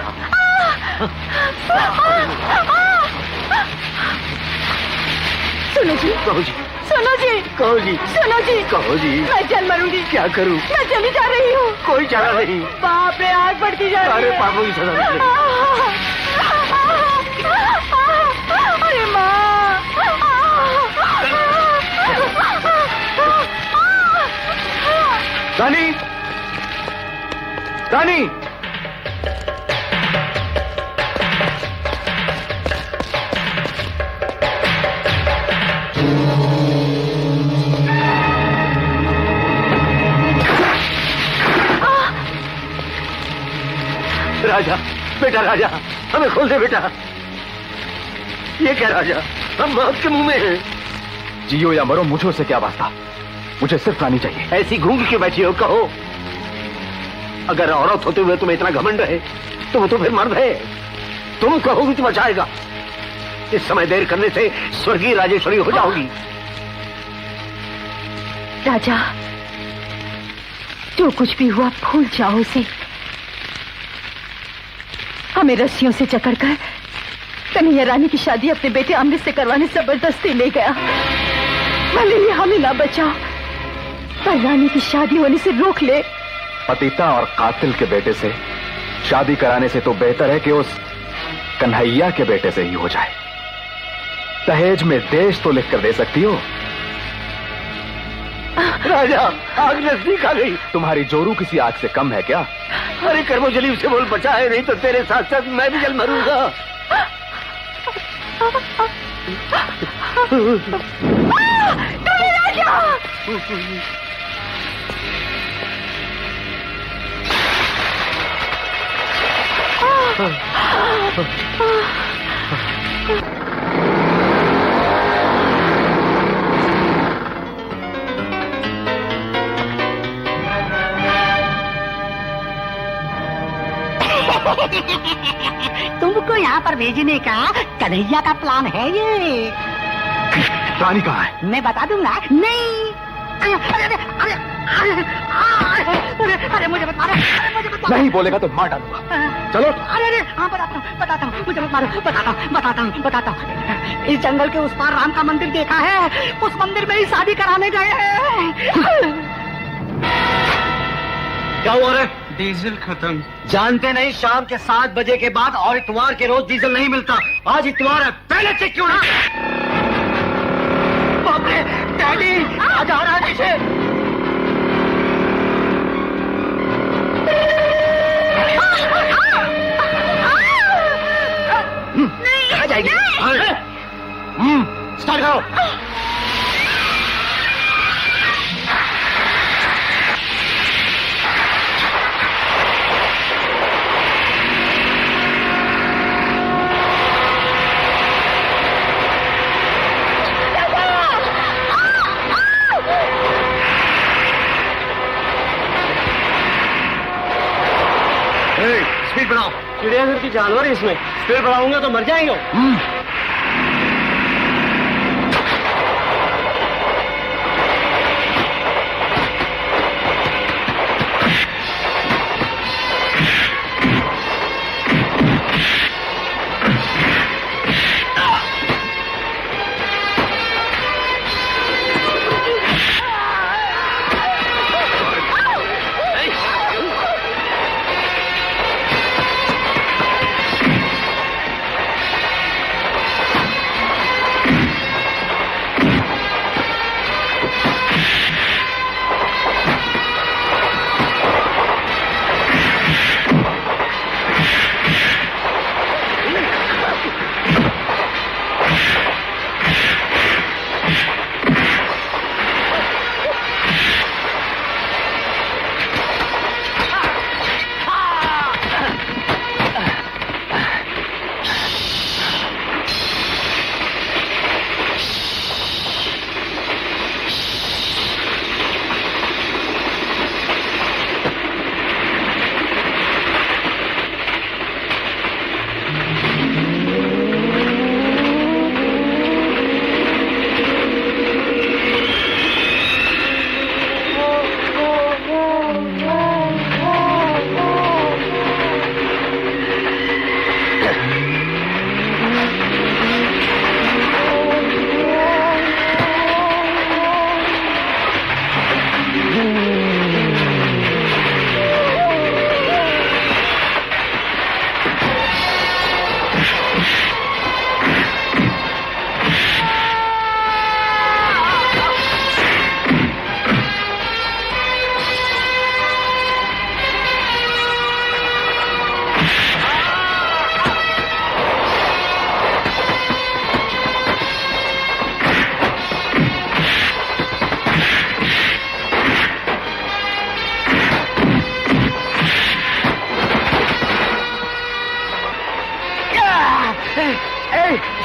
सुनो जी, कहो जी, सुनो जी, कहो जी, सुनो जी, कहो जी। मैं जल मरूंगी। क्या करूं? मैं चली जा रही हूँ। कोई चारा नहीं। बाप रे, आग बढ़ती जा रही है। अरे पापों की सजा मिलेगी। अरे माँ, रानी, रानी, राजा, बेटा राजा, हमें खोल दे बेटा। ये क्या राजा, हम मौत के मुंह में हैं। जियो या मरो, मुझे उससे क्या वास्ता? मुझे सिर्फ रानी चाहिए। ऐसी घूंघ के बैठी हो, कहो। अगर औरत होते हुए तुम्हें इतना घमंड है तो वो तो फिर मर्द है। तुम कहोगी तो बचाएगा। इस समय देर करने से स्वर्गीय राजेश्वरी हो जाओगी। राजा, जो कुछ भी हुआ भूल जाओ उसे। हमें रस्सियों से जकड़कर कन्हैया रानी की शादी अपने बेटे अमृत से करवाने जबरदस्ती ले गया। भले ही हमें ना बचाओ, पर रानी की शादी होने से रोक ले। पतिता और कातिल के बेटे से शादी कराने से तो बेहतर है कि उस कन्हैया के बेटे से ही हो जाए। दहेज में देश तो लिख कर दे सकती हो। राजा, आग नजदीक आ गई। तुम्हारी जोरू किसी आग से कम है क्या? अरे कर्मोजली उसे बोल बचा है, नहीं तो तेरे साथ साथ मैं भी जल मरूंगा। राजा! तुम तुमको यहाँ पर भेजने का कन्हैया का प्लान है ये। रानी कहाँ है? मैं बता दूंगा। नहीं, अरे अरे अरे अरे अरे मुझे मत मारो, मुझे मत मारो। नहीं बोलेगा तो मार डालूंगा। चलो। अरे अरे हाँ बताता हूँ, मुझे मत मारो, बताता हूँ। इस जंगल के उस पार राम का मंदिर देखा है, उस मंदिर में ही शादी कराने गए हैं। क्या हुआ रे? डीजल खत्म। जानते नहीं शाम के 7 बजे के बाद और इतवार के रोज डीजल नहीं मिलता। आज इतवार है, पहले चेक क्यों ना? बाप रे, डैडी आज आ रहा है नीचे। कहाँ जाएगी? स्टार्ट करो। स्पीड बढ़ाओ। चिड़ियाघर की जानवर है इसमें, स्पीड बढ़ाऊंगा तो मर जाएंगे।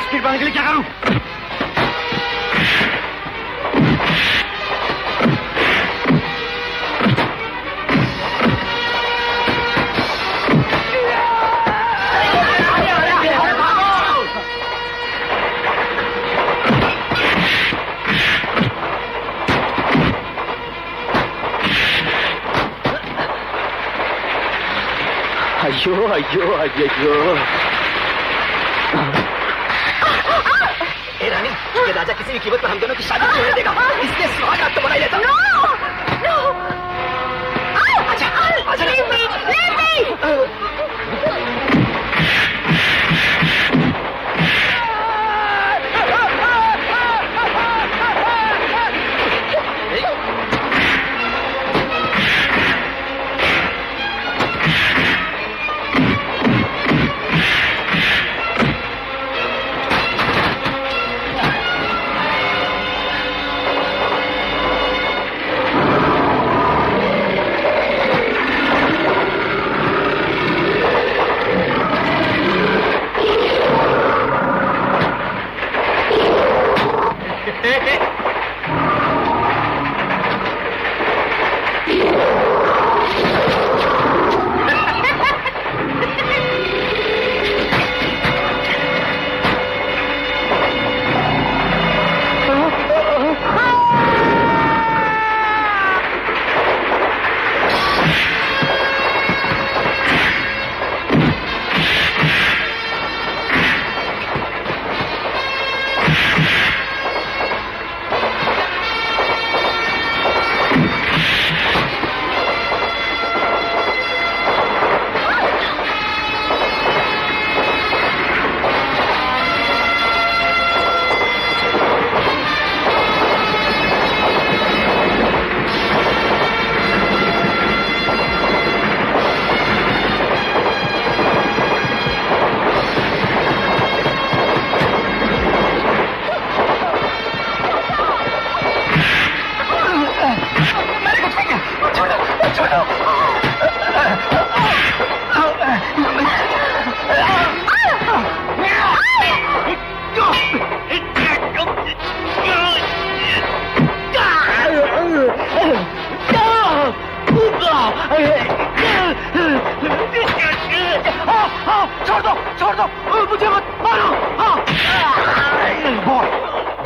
स्पीड बढ़ाने के लिए क्या करूं? अयो अयो अयो। ए रानी, ये राजा किसी भी कीमत पर हम दोनों की शादी क्यों नहीं देगा? इसके सुहाग रात तो बना ही लेता। अच्छा, अच्छा,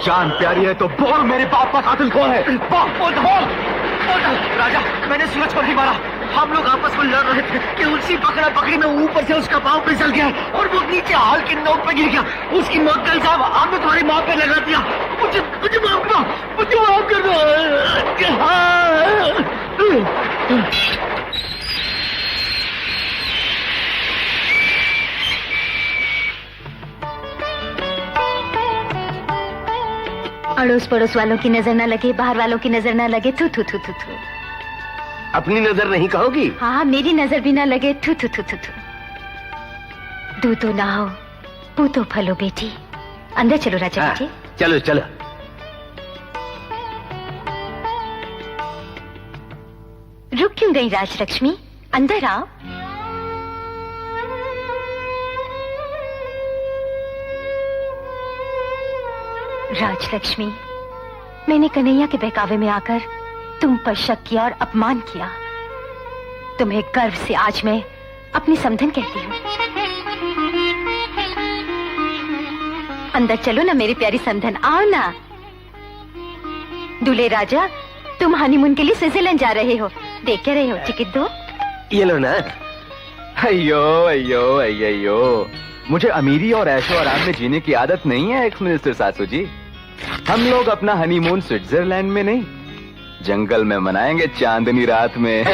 जान प्यारी है तो बोल मेरे बाप का कातिल कौन है? बोल। राजा, मैंने सूरज को नहीं मारा। हम लोग आपस में लड़ रहे थे कि उसी पकड़ा पकड़ी में ऊपर से उसका पांव फिसल गया और वो नीचे हाल की नोक पे गिर गया। उसकी मौत कल साहब आपने तुम्हारी माँ पे लगा दिया। मुझे माफ कर दो। अड़ोस पड़ोस वालों की नजर ना लगे, बाहर वालों की नजर ना लगे। थू थू थू थू थू। अपनी नजर नहीं कहोगी? हाँ, मेरी नजर भी ना लगे। थू थू थू थू थू। दूध तो ना हो, पू तो फलो बेटी। अंदर चलो राजा बेटी। चलो चलो। रुक क्यों गई राजलक्ष्मी? अंदर आओ। राजलक्ष्मी, मैंने कन्हैया के बहकावे में आकर तुम पर शक किया और अपमान किया। तुम्हें गर्व से आज मैं अपनी समधन कहती हूँ। अंदर चलो ना मेरी प्यारी समधन, आओ ना। दूल्हे राजा, तुम हनीमून के लिए स्विट्जरलैंड जा रहे हो। देख क्या रहे हो? टिकट दो। ये लो ना। अयो, मुझे अमीरी और ऐशो आराम में जीने की आदत नहीं है एक्स मिनिस्टर सासू जी। हम लोग अपना हनीमून स्विट्जरलैंड में नहीं, जंगल में मनाएंगे चांदनी रात में।